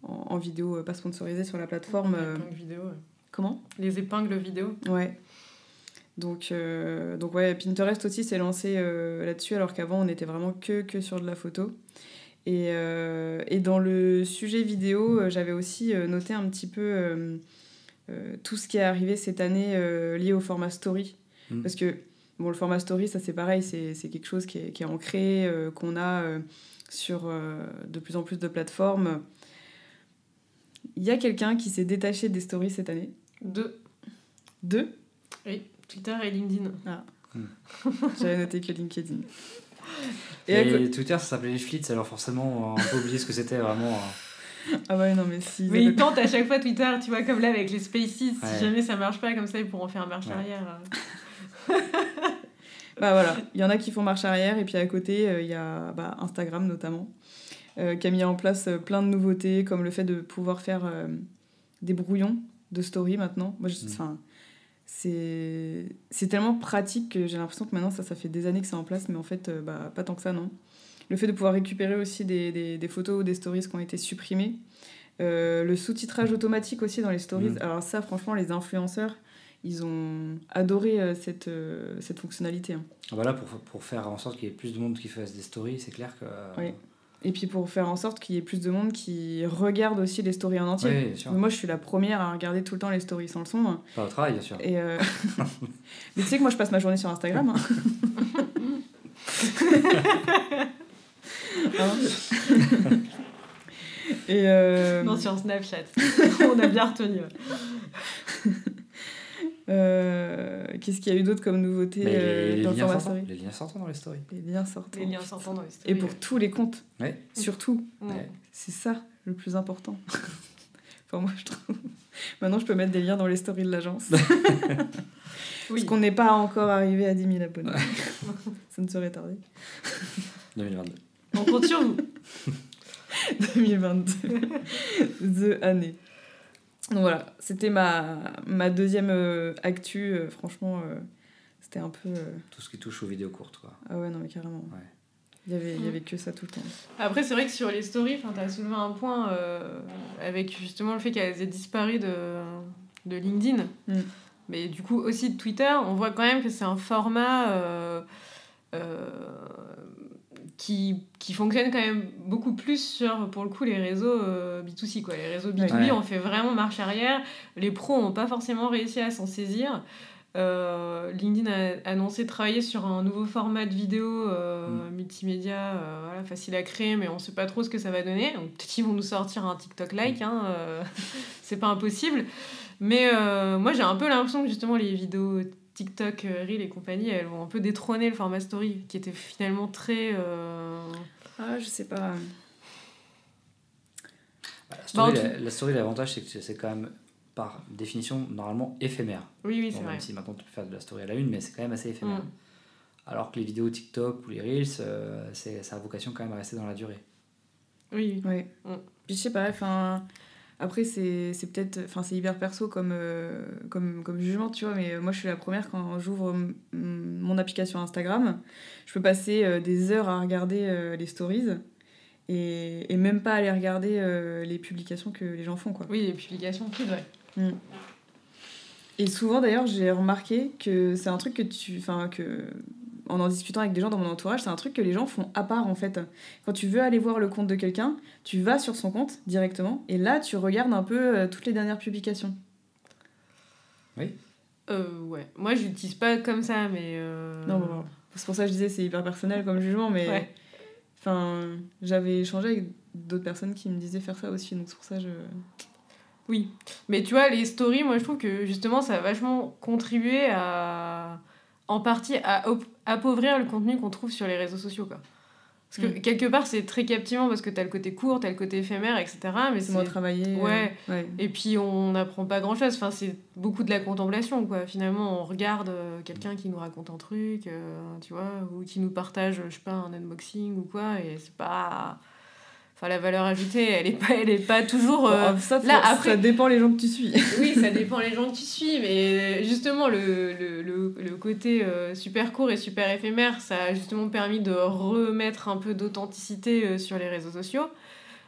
en vidéo pas sponsorisée sur la plateforme. Les épingles vidéo. Comment ? Les épingles vidéo. Ouais. Donc Pinterest aussi s'est lancé là-dessus, alors qu'avant on était vraiment que sur de la photo. Et dans le sujet vidéo, j'avais aussi noté un petit peu tout ce qui est arrivé cette année lié au format story. Parce que le format story, ça c'est pareil, c'est quelque chose qui est ancré, qu'on a sur de plus en plus de plateformes. Il y a quelqu'un qui s'est détaché des stories cette année. Deux ? Oui, Twitter et LinkedIn. Ah. J'avais noté que LinkedIn. Et Twitter, ça s'appelait les Flits, alors forcément, on peut oublier ce que c'était vraiment. Ah ouais, non, mais si. Mais ils tentent à chaque fois Twitter, tu vois, comme là avec les Spaces, si jamais ça marche pas, comme ça ils pourront faire marche arrière. Voilà, il y en a qui font marche arrière, et puis à côté, il y a Instagram notamment, qui a mis en place plein de nouveautés, comme le fait de pouvoir faire des brouillons de story maintenant. Moi, c'est tellement pratique que j'ai l'impression que maintenant, ça fait des années que c'est en place, mais en fait, pas tant que ça, non. Le fait de pouvoir récupérer aussi des photos ou des stories qui ont été supprimées. Le sous-titrage automatique aussi dans les stories. Alors ça, franchement, les influenceurs, ils ont adoré cette fonctionnalité. Voilà, pour faire en sorte qu'il y ait plus de monde qui fasse des stories, c'est clair que... Oui. Et puis pour faire en sorte qu'il y ait plus de monde qui regarde aussi les stories en entier. Oui, bien sûr. Moi, je suis la première à regarder tout le temps les stories sans le son. Pas au travail, bien sûr. Et mais tu sais que moi, je passe ma journée sur Instagram. Non, sur Snapchat. On a bien retenu. Qu'est-ce qu'il y a eu d'autre comme nouveauté les dans le liens format sortants, story? les liens sortants dans les stories. Les liens sortants. Les liens sortants dans les stories. Et pour tous les comptes, Ouais. surtout. Ouais. C'est ça le plus important. Enfin, moi, je trouve. Maintenant, je peux mettre des liens dans les stories de l'agence. Parce qu'on n'est pas encore arrivé à 10 000 abonnés. Ça ne serait tardé. 2022. On compte sur vous. 2022. The année. Donc voilà, c'était ma deuxième actu. Franchement, c'était un peu... Tout ce qui touche aux vidéos courtes, quoi. Ah ouais, non, mais carrément. Ouais. Il y avait que ça tout le temps. Après, c'est vrai que sur les stories, tu as soulevé un point avec justement le fait qu'elles aient disparu de LinkedIn. Mais du coup, aussi de Twitter, on voit quand même que c'est un format qui fonctionne quand même beaucoup plus sur, pour le coup, les réseaux B2C, quoi. Les réseaux B2B, Ouais. on fait vraiment marche arrière. Les pros n'ont pas forcément réussi à s'en saisir. LinkedIn a annoncé travailler sur un nouveau format de vidéo multimédia, voilà, facile à créer, mais on sait pas trop ce que ça va donner. Donc, peut-être qu'ils vont nous sortir un TikTok-like, c'est pas impossible. Mais moi, j'ai un peu l'impression que justement les vidéos TikTok, Reel et compagnie, elles vont un peu détrôner le format story, qui était finalement très... Ah, je sais pas. La story, l'avantage, c'est que c'est quand même, par définition, normalement éphémère. Oui, Bon, c'est vrai. même si maintenant tu peux faire de la story à la une, mais c'est quand même assez éphémère. Alors que les vidéos TikTok ou les Reels, ça a vocation quand même à rester dans la durée. Oui. Ouais. Puis je sais pas, enfin... Après, c'est peut-être... Enfin, c'est hyper perso comme jugement, tu vois, mais moi, je suis la première quand j'ouvre mon application Instagram. Je peux passer des heures à regarder les stories et même pas aller regarder les publications que les gens font, quoi. Oui, les publications feed, ouais. Et souvent, d'ailleurs, j'ai remarqué que c'est un truc que en discutant avec des gens dans mon entourage, c'est un truc que les gens font à part, en fait. Quand tu veux aller voir le compte de quelqu'un, tu vas sur son compte directement, et là, tu regardes un peu toutes les dernières publications. Oui. Ouais. Moi, je l'utilise pas comme ça, mais... Non, bon, c'est pour ça que je disais, c'est hyper personnel comme jugement, mais... Ouais. Enfin, j'avais échangé avec d'autres personnes qui me disaient faire ça aussi, donc c'est pour ça que je... Oui, mais tu vois, les stories, moi je trouve que justement ça a vachement contribué en partie à appauvrir le contenu qu'on trouve sur les réseaux sociaux, quoi. Parce que quelque part c'est très captivant parce que t'as le côté court, t'as le côté éphémère, etc. Mais c'est moins travaillé. Ouais. Et puis on n'apprend pas grand chose, enfin, c'est beaucoup de la contemplation, quoi. Finalement on regarde quelqu'un qui nous raconte un truc, tu vois, ou qui nous partage, je sais pas, un unboxing ou quoi, et c'est pas... Enfin, la valeur ajoutée, elle est pas toujours... Ça dépend les gens que tu suis. Oui, ça dépend les gens que tu suis, mais justement, le côté super court et super éphémère, ça a justement permis de remettre un peu d'authenticité sur les réseaux sociaux.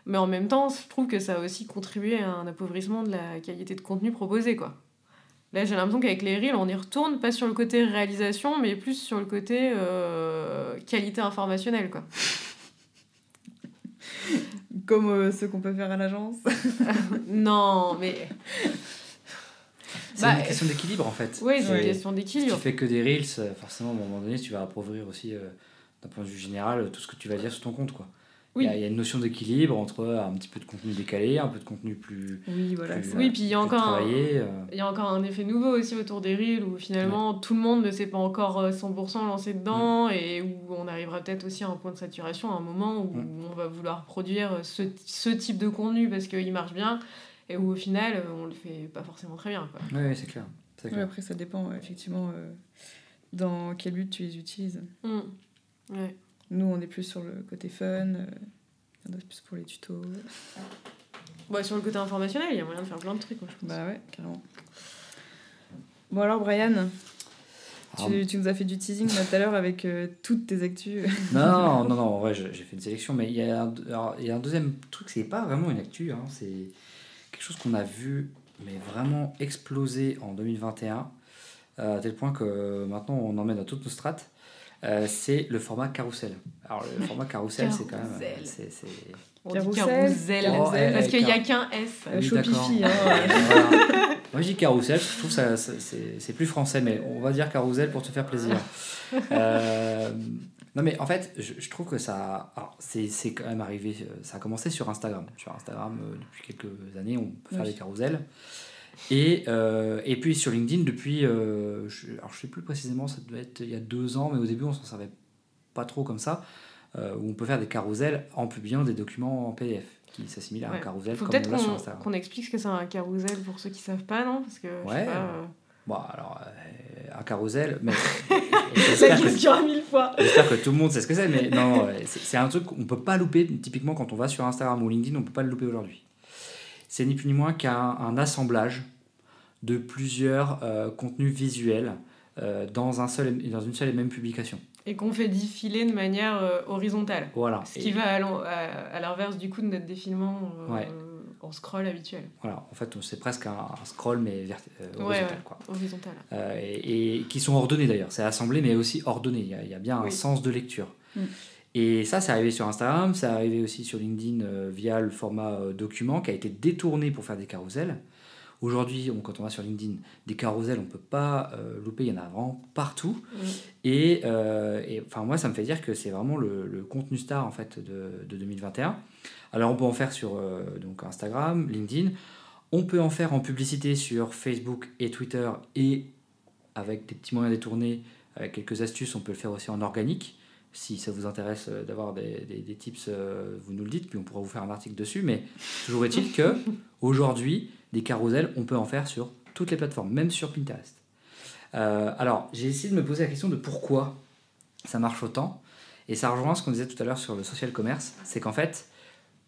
Mais en même temps, je trouve que ça a aussi contribué à un appauvrissement de la qualité de contenu proposé, quoi. Là, j'ai l'impression qu'avec les Reels, on y retourne, pas sur le côté réalisation, mais plus sur le côté qualité informationnelle, quoi. Comme ceux qu'on peut faire à l'agence. Non, mais... C'est une question d'équilibre, en fait. Oui, c'est une question d'équilibre. Si tu fais que des Reels, forcément, à un moment donné, tu vas appauvrir aussi, d'un point de vue général, tout ce que tu vas dire sur ton compte, quoi. Oui. Il y a une notion d'équilibre entre un petit peu de contenu décalé, un peu de contenu plus... Oui, voilà. Oui, puis il y a encore il y a encore un effet nouveau aussi autour des Reels où finalement tout le monde ne s'est pas encore 100% lancé dedans et où on arrivera peut-être aussi à un point de saturation, à un moment où on va vouloir produire ce type de contenu parce qu'il marche bien et où au final on le fait pas forcément très bien, quoi. Oui, c'est clair. Ouais, après ça dépend effectivement dans quel but tu les utilises. Ouais. Nous on est plus sur le côté fun, plus pour les tutos. Sur le côté informationnel, il y a moyen de faire plein de trucs, moi, je pense. Bah ouais, carrément. Bon alors Brian, tu nous as fait du teasing là tout à l'heure avec toutes tes actus. Non, en vrai j'ai fait une sélection, mais il y a un deuxième truc, c'est pas vraiment une actu, hein, c'est quelque chose qu'on a vu mais vraiment exploser en 2021, à tel point que maintenant on emmène à toutes nos strates. C'est le format carrousel. Alors le format carrousel, c'est quand même... Carousel. Parce qu'il n'y a qu'un S. Chopifi. Voilà. Moi je dis carrousel, je trouve ça c'est plus français, mais on va dire carrousel pour te faire plaisir. Non mais en fait, je trouve que ça... Alors, c'est quand même arrivé, ça a commencé sur Instagram. Sur Instagram, depuis quelques années, on peut faire des carousels. Et puis sur LinkedIn, depuis, je ne sais plus précisément, ça devait être il y a 2 ans, mais au début on s'en servait pas trop comme ça, où on peut faire des carousels en publiant des documents en PDF qui s'assimilent à un carousel comme on l'a sur Instagram. Qu'on explique ce que c'est un carousel pour ceux qui savent pas, non? Parce que Bon, alors, un carousel, mais c'est la question à 1000 fois. J'espère que tout le monde sait ce que c'est, mais non, c'est un truc qu'on ne peut pas louper, typiquement quand on va sur Instagram ou LinkedIn, on ne peut pas le louper aujourd'hui. C'est ni plus ni moins qu'un assemblage de plusieurs contenus visuels dans une seule et même publication. Et qu'on fait défiler de manière horizontale. Voilà. Ce qui va à l'inverse du coup de notre défilement en scroll habituel. Voilà, en fait c'est presque un scroll mais horizontal. Quoi. Horizontal. Et qui sont ordonnés d'ailleurs, c'est assemblé mais aussi ordonné, il y a bien un sens de lecture. Et ça, c'est arrivé sur Instagram, c'est arrivé aussi sur LinkedIn via le format document qui a été détourné pour faire des carousels. Aujourd'hui, quand on va sur LinkedIn, des carousels, on ne peut pas louper, il y en a vraiment partout. Et moi, ça me fait dire que c'est vraiment le contenu star en fait, de 2021. Alors, on peut en faire sur donc Instagram, LinkedIn. On peut en faire en publicité sur Facebook et Twitter. Et avec des petits moyens détournés, avec quelques astuces, on peut le faire aussi en organique. Si ça vous intéresse d'avoir des tips, vous nous le dites, puis on pourra vous faire un article dessus. Mais toujours est-il qu'aujourd'hui, des carousels, on peut en faire sur toutes les plateformes, même sur Pinterest. Alors, j'ai essayé de me poser la question de pourquoi ça marche autant. Et ça rejoint ce qu'on disait tout à l'heure sur le social commerce. C'est qu'en fait,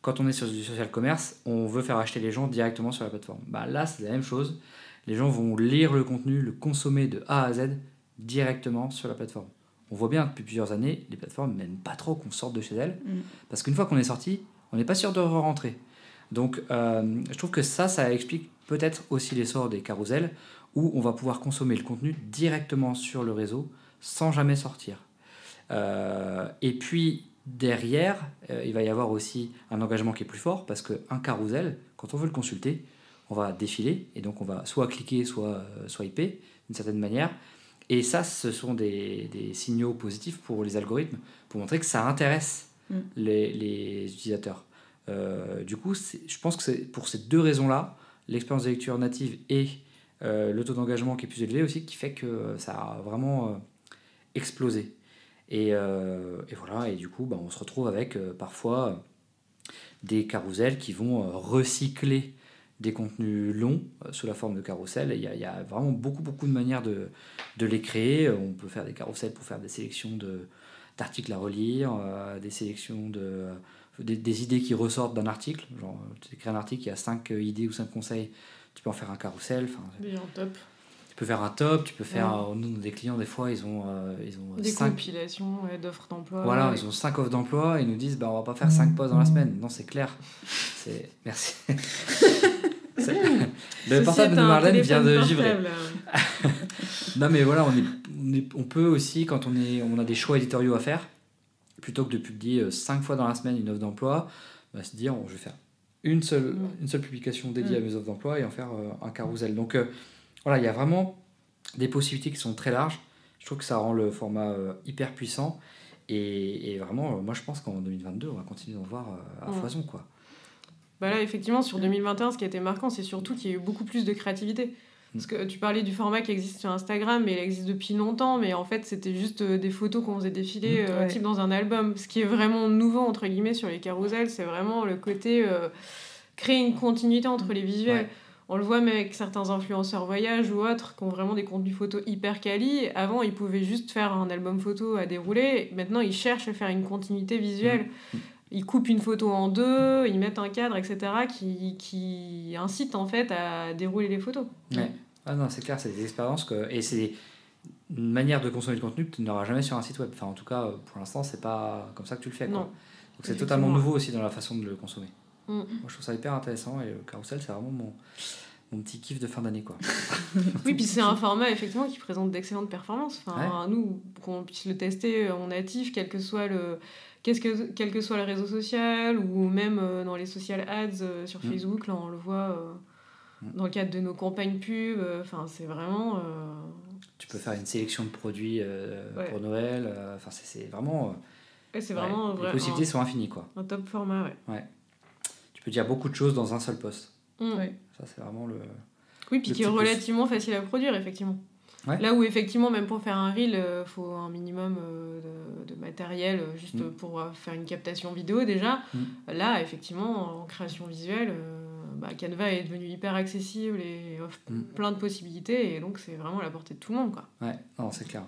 quand on est sur du social commerce, on veut faire acheter les gens directement sur la plateforme. Là, c'est la même chose. Les gens vont lire le contenu, le consommer de A à Z directement sur la plateforme. On voit bien depuis plusieurs années, les plateformes n'aiment pas trop qu'on sorte de chez elles, parce qu'une fois qu'on est sorti, on n'est pas sûr de re-rentrer. Donc je trouve que ça explique peut-être aussi l'essor des carousels, où on va pouvoir consommer le contenu directement sur le réseau, sans jamais sortir. Et puis derrière, il va y avoir aussi un engagement qui est plus fort, parce qu'un carousel, quand on veut le consulter, on va défiler, et donc on va soit cliquer, soit swiper, d'une certaine manière. Et ça, ce sont des signaux positifs pour les algorithmes, pour montrer que ça intéresse les utilisateurs. Du coup, je pense que c'est pour ces deux raisons-là, l'expérience de lecture native et le taux d'engagement qui est plus élevé aussi, qui fait que ça a vraiment explosé. Et voilà, et du coup, on se retrouve avec parfois des carousels qui vont recycler des contenus longs sous la forme de carousels. Il y a vraiment beaucoup de manières de les créer. On peut faire des carousels pour faire des sélections d'articles à relire, des sélections des idées qui ressortent d'un article. Genre, tu écris un article, il y a 5 idées ou 5 conseils, tu peux en faire un carrousel. Bien top. Tu peux faire un top, tu peux faire... Nous, des clients, des fois, ils ont des compilations d'offres d'emploi. Voilà, ils ont 5 offres d'emploi et ils nous disent on va pas faire 5 posts dans la semaine. Non, c'est clair. Merci. Le portable de Marlène vient de givrer. Non, mais voilà, on peut aussi, quand on a des choix éditoriaux à faire, plutôt que de publier 5 fois dans la semaine une offre d'emploi, se dire je vais faire une seule publication dédiée à mes offres d'emploi et en faire un carousel. Donc voilà, il y a vraiment des possibilités qui sont très larges. Je trouve que ça rend le format hyper puissant. Et vraiment, moi je pense qu'en 2022, on va continuer d'en voir à foison, quoi. Là, effectivement, sur 2021, ce qui a été marquant, c'est surtout qu'il y a eu beaucoup plus de créativité. Parce que tu parlais du format qui existe sur Instagram, mais il existe depuis longtemps, mais en fait, c'était juste des photos qu'on faisait défiler type dans un album. Ce qui est vraiment nouveau, entre guillemets, sur les carousels, c'est vraiment le côté créer une continuité entre les visuels. Ouais. On le voit même avec certains influenceurs voyage ou autres qui ont vraiment des contenus photos hyper quali. Avant, ils pouvaient juste faire un album photo à dérouler. Maintenant, ils cherchent à faire une continuité visuelle. Ils coupent une photo en deux, ils mettent un cadre, etc., qui incite en fait à dérouler les photos. Ouais. Ah non, c'est clair, c'est des expériences et c'est une manière de consommer le contenu que tu n'auras jamais sur un site web. Enfin, en tout cas, pour l'instant, c'est pas comme ça que tu le fais. Quoi. Non. Donc c'est totalement nouveau aussi dans la façon de le consommer. Moi, je trouve ça hyper intéressant et le carousel, c'est vraiment mon petit kiff de fin d'année, quoi. Oui, puis c'est un format effectivement qui présente d'excellentes performances. Enfin, nous, qu'on puisse le tester en natif, quel que soit le réseau social ou même dans les social ads sur Facebook, là on le voit dans le cadre de nos campagnes pub. C'est vraiment. Tu peux faire une sélection de produits pour Noël. C'est vraiment. C'est vraiment les possibilités sont infinies, quoi. Un top format, ouais. Tu peux dire beaucoup de choses dans un seul post. Ouais. Ça, c'est vraiment le. Oui, puis qui est relativement facile à produire, effectivement. Ouais. Là où, effectivement, même pour faire un reel, il faut un minimum de matériel juste pour faire une captation vidéo, déjà. Là, effectivement, en création visuelle, Canva est devenu hyper accessible et offre plein de possibilités, et donc c'est vraiment à la portée de tout le monde, quoi. Ouais, non, c'est clair.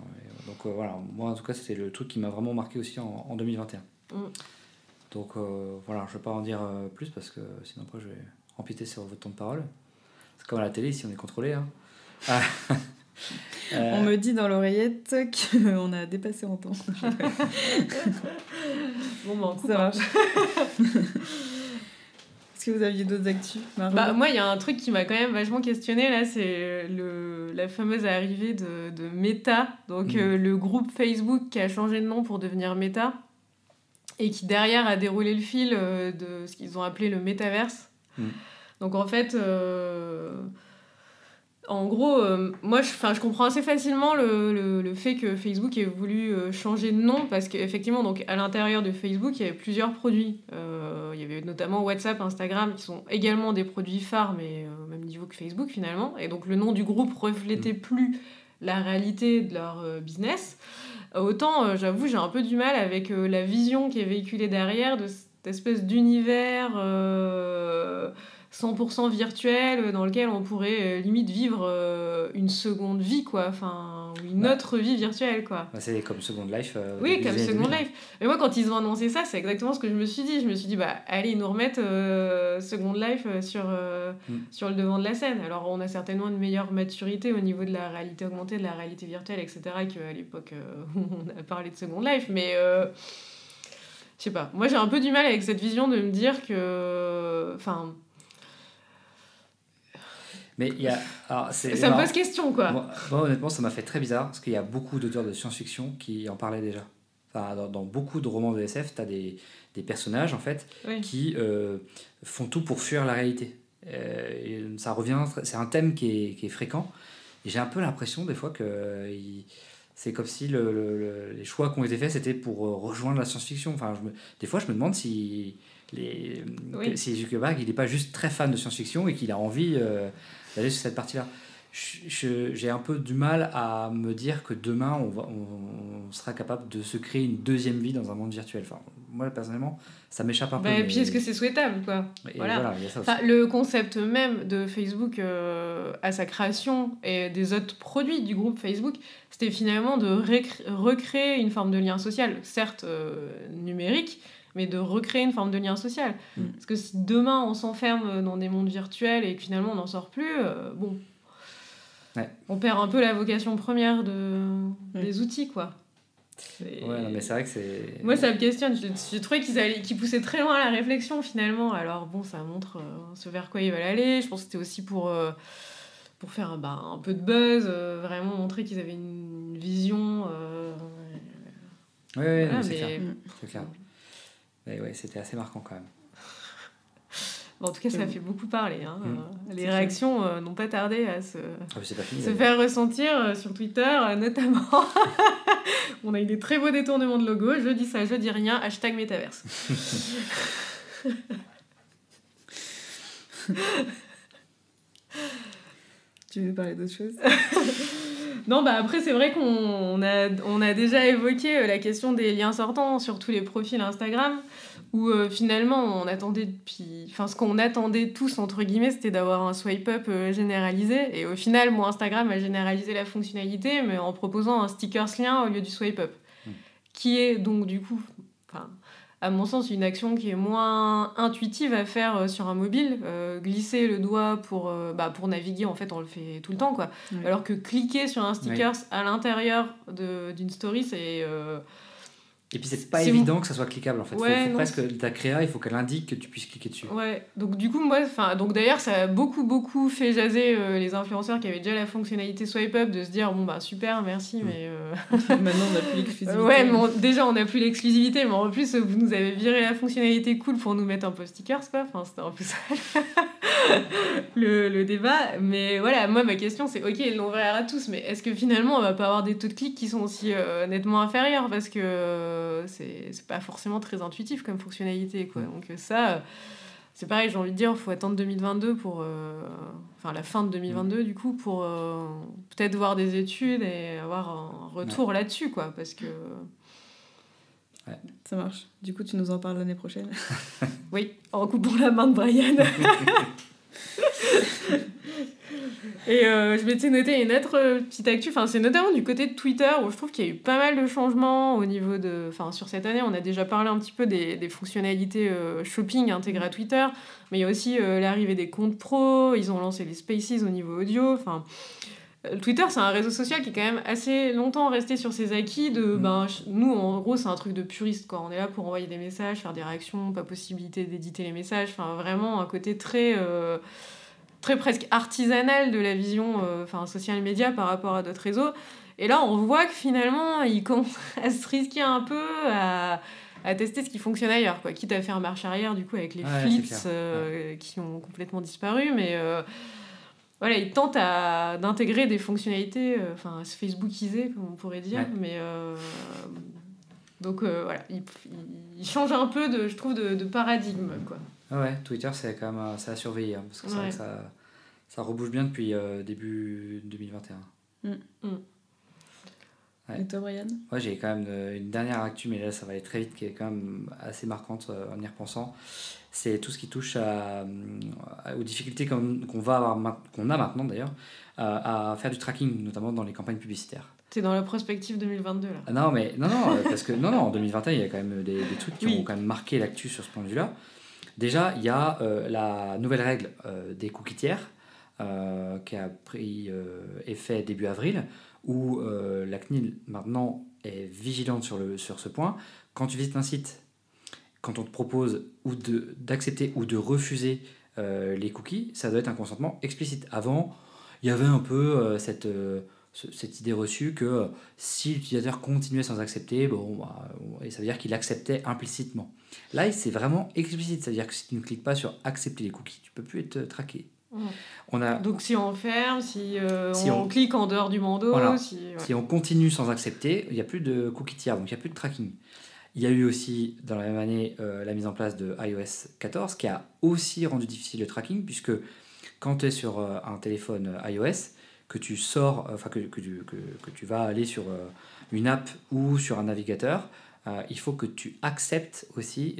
Donc voilà, moi, en tout cas, c'était le truc qui m'a vraiment marqué aussi en 2021. Donc voilà, je ne vais pas en dire plus, parce que sinon, après, je vais empiéter sur votre temps de parole. C'est comme à la télé, ici, on est contrôlé, hein. On me dit dans l'oreillette qu'on a dépassé en temps. Bon, bah, ça marche. Est-ce que vous aviez d'autres actus, moi, il y a un truc qui m'a quand même vachement questionné là, c'est la fameuse arrivée de Meta, donc le groupe Facebook qui a changé de nom pour devenir Meta, et qui derrière a déroulé le fil de ce qu'ils ont appelé le métaverse. Donc en fait... En gros, moi, je comprends assez facilement le fait que Facebook ait voulu changer de nom, parce qu'effectivement, donc, à l'intérieur de Facebook, il y avait plusieurs produits. Il y avait notamment WhatsApp, Instagram, qui sont également des produits phares, mais au même niveau que Facebook, finalement. Et donc, le nom du groupe reflétait plus la réalité de leur business. Autant, j'avoue, j'ai un peu du mal avec la vision qui est véhiculée derrière de cette espèce d'univers... 100% virtuel, dans lequel on pourrait limite vivre une seconde vie, quoi, enfin, ou une autre vie virtuelle, quoi. C'est comme Second Life. Oui, comme Second Life. Mais moi, quand ils ont annoncé ça, c'est exactement ce que je me suis dit. Je me suis dit, allez, ils nous remettent Second Life sur le devant de la scène. Alors, on a certainement une meilleure maturité au niveau de la réalité augmentée, de la réalité virtuelle, etc., qu'à l'époque où on a parlé de Second Life, mais... je sais pas. Moi, j'ai un peu du mal avec cette vision de me dire que... Enfin... Mais il y a... Alors, ça me pose question, quoi. Moi, honnêtement, ça m'a fait très bizarre, parce qu'il y a beaucoup d'auteurs de science-fiction qui en parlaient déjà. Enfin, dans beaucoup de romans de SF, tu as des personnages, en fait, qui font tout pour fuir la réalité. Et ça revient... C'est un thème qui est fréquent. Et j'ai un peu l'impression, des fois, que... c'est comme si les choix qui ont été faits, c'était pour rejoindre la science-fiction. Enfin, des fois, je me demande si Zuckerberg, il n'est pas juste très fan de science-fiction et qu'il a envie d'aller sur cette partie-là. J'ai un peu du mal à me dire que demain, on sera capable de se créer une deuxième vie dans un monde virtuel. Enfin, moi, personnellement, ça m'échappe un peu. Et puis, est-ce que c'est souhaitable, quoi ? Voilà, il y a ça aussi. Le concept même de Facebook à sa création et des autres produits du groupe Facebook, c'était finalement de recréer une forme de lien social, certes numérique, mais de recréer une forme de lien social. Parce que si demain, on s'enferme dans des mondes virtuels et que finalement, on n'en sort plus, on perd un peu la vocation première des outils, quoi. Ouais, non, mais c'est vrai que c'est... Moi, ça me questionne. Je trouvais qu'ils poussaient très loin la réflexion, finalement. Alors, bon, ça montre ce vers quoi ils veulent aller. Je pense que c'était aussi pour faire un peu de buzz, vraiment montrer qu'ils avaient une vision... Oui, voilà, c'est clair. C'est clair. Mais ouais, c'était assez marquant, quand même. En tout cas, ça a fait beaucoup parler. Hein. Les réactions n'ont pas tardé à se fini, faire ressentir sur Twitter, notamment. On a eu des très beaux détournements de logo. Je dis ça, je dis rien. #métaverse. Tu veux parler d'autre chose ? Non, après, c'est vrai qu'on a déjà évoqué la question des liens sortants sur tous les profils Instagram, où finalement, on attendait ce qu'on attendait tous, entre guillemets, c'était d'avoir un swipe-up généralisé. Et au final, moi, Instagram a généralisé la fonctionnalité, mais en proposant un stickers lien au lieu du swipe-up. Qui est donc, du coup... à mon sens, une action qui est moins intuitive à faire sur un mobile. Glisser le doigt pour naviguer, en fait, on le fait tout le temps, quoi. Oui. Alors que cliquer sur un sticker à l'intérieur d'une story, c'est... Et puis, c'est pas évident que ça soit cliquable, en fait. Faut presque ta créa, il faut qu'elle indique que tu puisses cliquer dessus. Ouais, donc du coup, d'ailleurs, ça a beaucoup fait jaser les influenceurs qui avaient déjà la fonctionnalité swipe up, de se dire, super, merci, mais... Maintenant, on n'a plus l'exclusivité. Ouais, mais déjà, on n'a plus l'exclusivité, mais en plus, vous nous avez viré la fonctionnalité cool pour nous mettre un peu stickers, quoi. Enfin, c'était un peu ça le débat. Mais voilà, moi, ma question, c'est, ok, ils l'ont ouvert à tous, mais est-ce que finalement, on va pas avoir des taux de clics qui sont aussi nettement inférieurs ? Parce que c'est pas forcément très intuitif comme fonctionnalité, quoi. Donc ça, c'est pareil, j'ai envie de dire, il faut attendre 2022 pour... Enfin, la fin de 2022, du coup, pour peut-être voir des études et avoir un retour là-dessus, quoi, parce que... Ouais. Ça marche. Du coup, tu nous en parles l'année prochaine. Oui, en coupant la main de Brian. Et je m'étais noté une autre petite actu, enfin, c'est notamment du côté de Twitter où je trouve qu'il y a eu pas mal de changements au niveau de... Enfin, sur cette année, on a déjà parlé un petit peu des fonctionnalités shopping intégrées à Twitter, mais il y a aussi l'arrivée des comptes pro, ils ont lancé les Spaces au niveau audio, enfin... Twitter, c'est un réseau social qui est quand même assez longtemps resté sur ses acquis de... nous, en gros, c'est un truc de puriste, quoi. On est là pour envoyer des messages, faire des réactions, pas possibilité d'éditer les messages, enfin, vraiment un côté très... très presque artisanal de la vision social média par rapport à d'autres réseaux. Et là, on voit que finalement, ils commencent à se risquer un peu à tester ce qui fonctionne ailleurs, quoi. Quitte à faire marche arrière, du coup, avec les flips qui ont complètement disparu. Mais voilà, ils tentent d'intégrer des fonctionnalités, à se facebookiser, comme on pourrait dire. Ouais. Mais donc, voilà, ils changent un peu, je trouve, de paradigme, quoi. Ah ouais, Twitter, c'est quand même ça à surveiller, hein, parce que c'est vrai que ça rebouge bien depuis début 2021. Ouais. Et toi, Brian ? Ouais, j'ai quand même une dernière actu, mais là, ça va aller très vite, qui est quand même assez marquante en y repensant. C'est tout ce qui touche aux difficultés qu'on a maintenant, d'ailleurs, à faire du tracking, notamment dans les campagnes publicitaires. C'est dans la prospective 2022, là. Ah non, parce que en 2021, il y a quand même des trucs qui ont quand même marqué l'actu sur ce point de vue-là. Déjà, il y a la nouvelle règle des cookies tiers qui a pris effet début avril, où la CNIL maintenant est vigilante sur ce point. Quand tu visites un site, quand on te propose d'accepter ou de refuser les cookies, ça doit être un consentement explicite. Avant, il y avait un peu cette idée reçue que si l'utilisateur continuait sans accepter, ça veut dire qu'il acceptait implicitement. Là, c'est vraiment explicite, c'est-à-dire que si tu ne cliques pas sur accepter les cookies, tu ne peux plus être traqué. Donc si on ferme, si on clique en dehors du bandeau, voilà. Si on continue sans accepter, il n'y a plus de cookies tiers, donc il n'y a plus de tracking. Il y a eu aussi dans la même année la mise en place de iOS 14 qui a aussi rendu difficile le tracking, puisque quand tu es sur un téléphone iOS, que tu sors, que tu vas aller sur une app ou sur un navigateur, il faut que tu acceptes aussi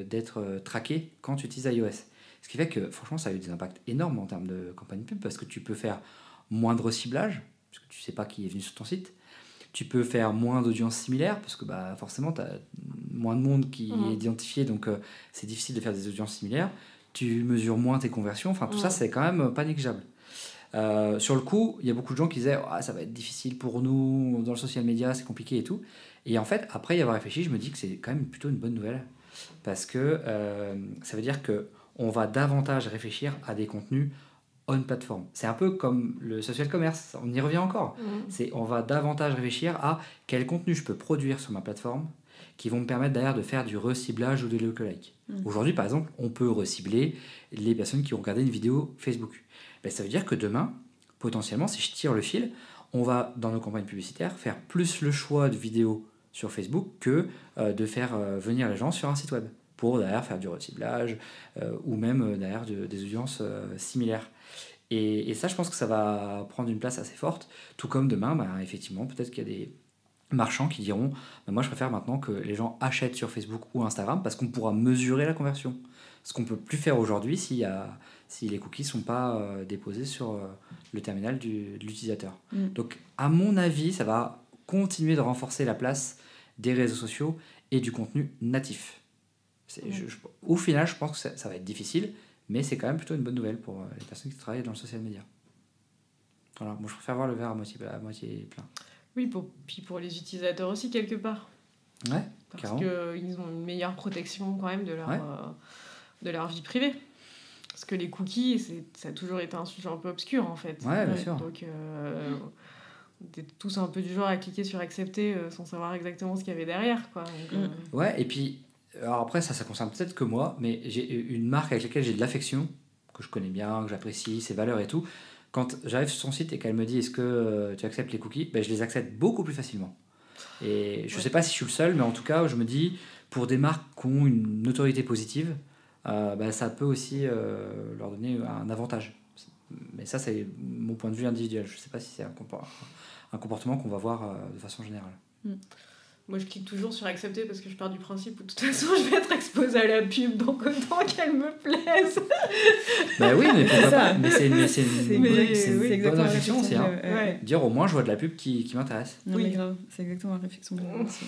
d'être traqué quand tu utilises iOS. Ce qui fait que franchement ça a eu des impacts énormes en termes de campagne pub, parce que tu peux faire moins de reciblage, parce que tu ne sais pas qui est venu sur ton site. Tu peux faire moins d'audience similaire, parce que forcément tu as moins de monde qui est identifié, donc c'est difficile de faire des audiences similaires. Tu mesures moins tes conversions, enfin tout ça c'est quand même pas négligeable. Sur le coup, il y a beaucoup de gens qui disaient ça va être difficile pour nous, dans le social media, c'est compliqué et tout. Et en fait, après y avoir réfléchi, je me dis que c'est quand même plutôt une bonne nouvelle. Parce que ça veut dire qu'on va davantage réfléchir à des contenus on-platform. C'est un peu comme le social commerce, on y revient encore. On va davantage réfléchir à quel contenu je peux produire sur ma plateforme qui vont me permettre derrière de faire du reciblage ou des lookalike. Aujourd'hui, par exemple, on peut recibler les personnes qui ont regardé une vidéo Facebook. Ça veut dire que demain, potentiellement, si je tire le fil, on va, dans nos campagnes publicitaires, faire plus le choix de vidéos sur Facebook que de faire venir les gens sur un site web pour derrière faire du reciblage ou même derrière des audiences similaires. Et ça, je pense que ça va prendre une place assez forte, tout comme demain, effectivement, peut-être qu'il y a des marchands qui diront moi je préfère maintenant que les gens achètent sur Facebook ou Instagram parce qu'on pourra mesurer la conversion, ce qu'on ne peut plus faire aujourd'hui si les cookies ne sont pas déposés sur le terminal de l'utilisateur. Donc à mon avis ça va continuer de renforcer la place des réseaux sociaux et du contenu natif. Au final je pense que ça va être difficile, mais c'est quand même plutôt une bonne nouvelle pour les personnes qui travaillent dans le social media. Voilà, moi je préfère voir le verre à moitié plein. Oui, puis pour les utilisateurs aussi, quelque part. Ouais, parce qu'ils ont une meilleure protection quand même de leur vie privée. Parce que les cookies, ça a toujours été un sujet un peu obscur, en fait. Ouais, bien sûr. Donc, on était tous un peu du genre à cliquer sur accepter sans savoir exactement ce qu'il y avait derrière, quoi. Donc, Ouais, et puis, alors après, ça concerne peut-être que moi, mais j'ai une marque avec laquelle j'ai de l'affection, que je connais bien, que j'apprécie, ses valeurs et tout. Quand j'arrive sur son site et qu'elle me dit est-ce que tu acceptes les cookies, je les accepte beaucoup plus facilement. Et je ne sais pas si je suis le seul, mais en tout cas, je me dis, pour des marques qui ont une notoriété positive, ça peut aussi leur donner un avantage. Mais ça, c'est mon point de vue individuel. Je ne sais pas si c'est un comportement qu'on va voir de façon générale. Moi, je clique toujours sur accepter parce que je pars du principe où de toute façon, je vais être exposée à la pub, donc autant qu'elle me plaise. Bah oui, mais pourquoi Ça. pas. Mais c'est une exactement bonne la réflexion aussi. réflexion Hein. que- ouais. Dire au moins, je vois de la pub qui m'intéresse. Non, Oui. mais grave, c'est exactement la réflexion que j'avais aussi.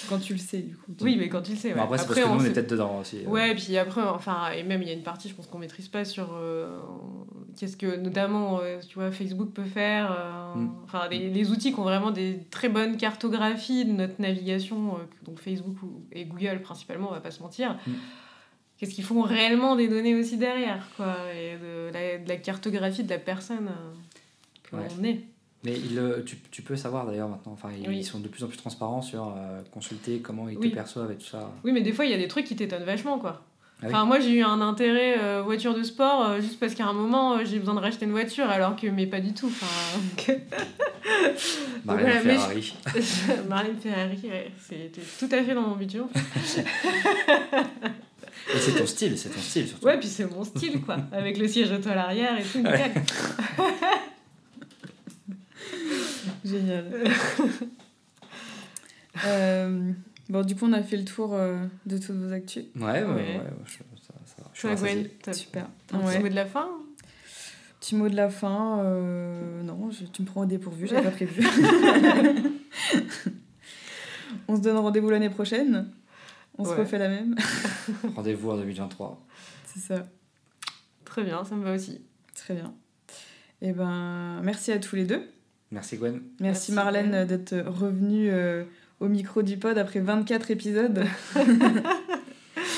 Quand tu le sais, du coup. Oui, mais quand tu le sais. Bon, après, c'est parce que nous, on est peut-être dedans aussi. Ouais, et puis après, et même il y a une partie, je pense qu'on maîtrise pas sur qu'est-ce que notamment, tu vois, Facebook peut faire. Les outils qui ont vraiment des très bonnes cartographies de notre navigation, donc Facebook et Google principalement, on va pas se mentir. Qu'est-ce qu'ils font réellement des données aussi derrière, quoi, et de la cartographie de la personne que l'on est. Mais tu peux savoir d'ailleurs maintenant, ils sont de plus en plus transparents sur consulter comment ils te perçoivent et tout ça. Oui, mais des fois, il y a des trucs qui t'étonnent vachement, quoi. Ah oui. Moi, j'ai eu un intérêt voiture de sport juste parce qu'à un moment, j'ai besoin de racheter une voiture, alors que, mais pas du tout. Marlène Ferrari. Marlène Ferrari, ouais, c'était tout à fait dans mon budget. Et c'est ton style surtout. Ouais, puis c'est mon style, quoi. Avec le siège auto à l'arrière et tout, nickel. Génial. Bon, du coup, on a fait le tour de toutes vos actus. Ouais. Je suis rassasié. Gwen, Super. un petit mot de la fin. Petit mot de la fin. Non, tu me prends au dépourvu, j'avais pas prévu. On se donne rendez-vous l'année prochaine. On se refait la même. Rendez-vous en 2023. C'est ça. Très bien, ça me va aussi. Très bien. Et merci à tous les deux. Merci Gwen. Merci Marlène Gwen. d'être revenue au micro du pod après 24 épisodes.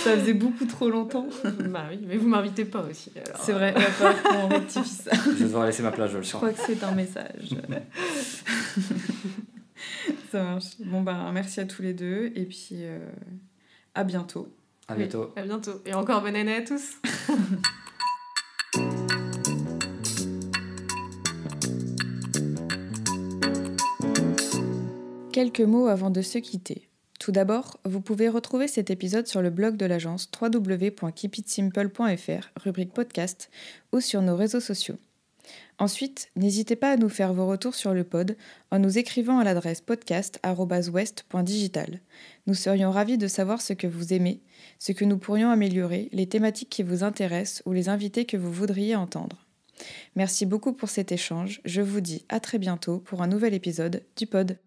Ça faisait beaucoup trop longtemps. Bah oui, mais vous m'invitez pas aussi. Alors... C'est vrai, il va falloir qu'on rectifie ça. Je vais devoir laisser ma place, je le Je sens. crois que c'est un message. Ça marche. Bon, merci à tous les deux. Et puis, à bientôt. À bientôt. Oui, à bientôt. Et encore bonne année à tous. Quelques mots avant de se quitter. Tout d'abord, vous pouvez retrouver cet épisode sur le blog de l'agence www.keepitsimple.fr, rubrique podcast, ou sur nos réseaux sociaux. Ensuite, n'hésitez pas à nous faire vos retours sur le pod en nous écrivant à l'adresse podcast@west.digital. Nous serions ravis de savoir ce que vous aimez, ce que nous pourrions améliorer, les thématiques qui vous intéressent ou les invités que vous voudriez entendre. Merci beaucoup pour cet échange. Je vous dis à très bientôt pour un nouvel épisode du pod.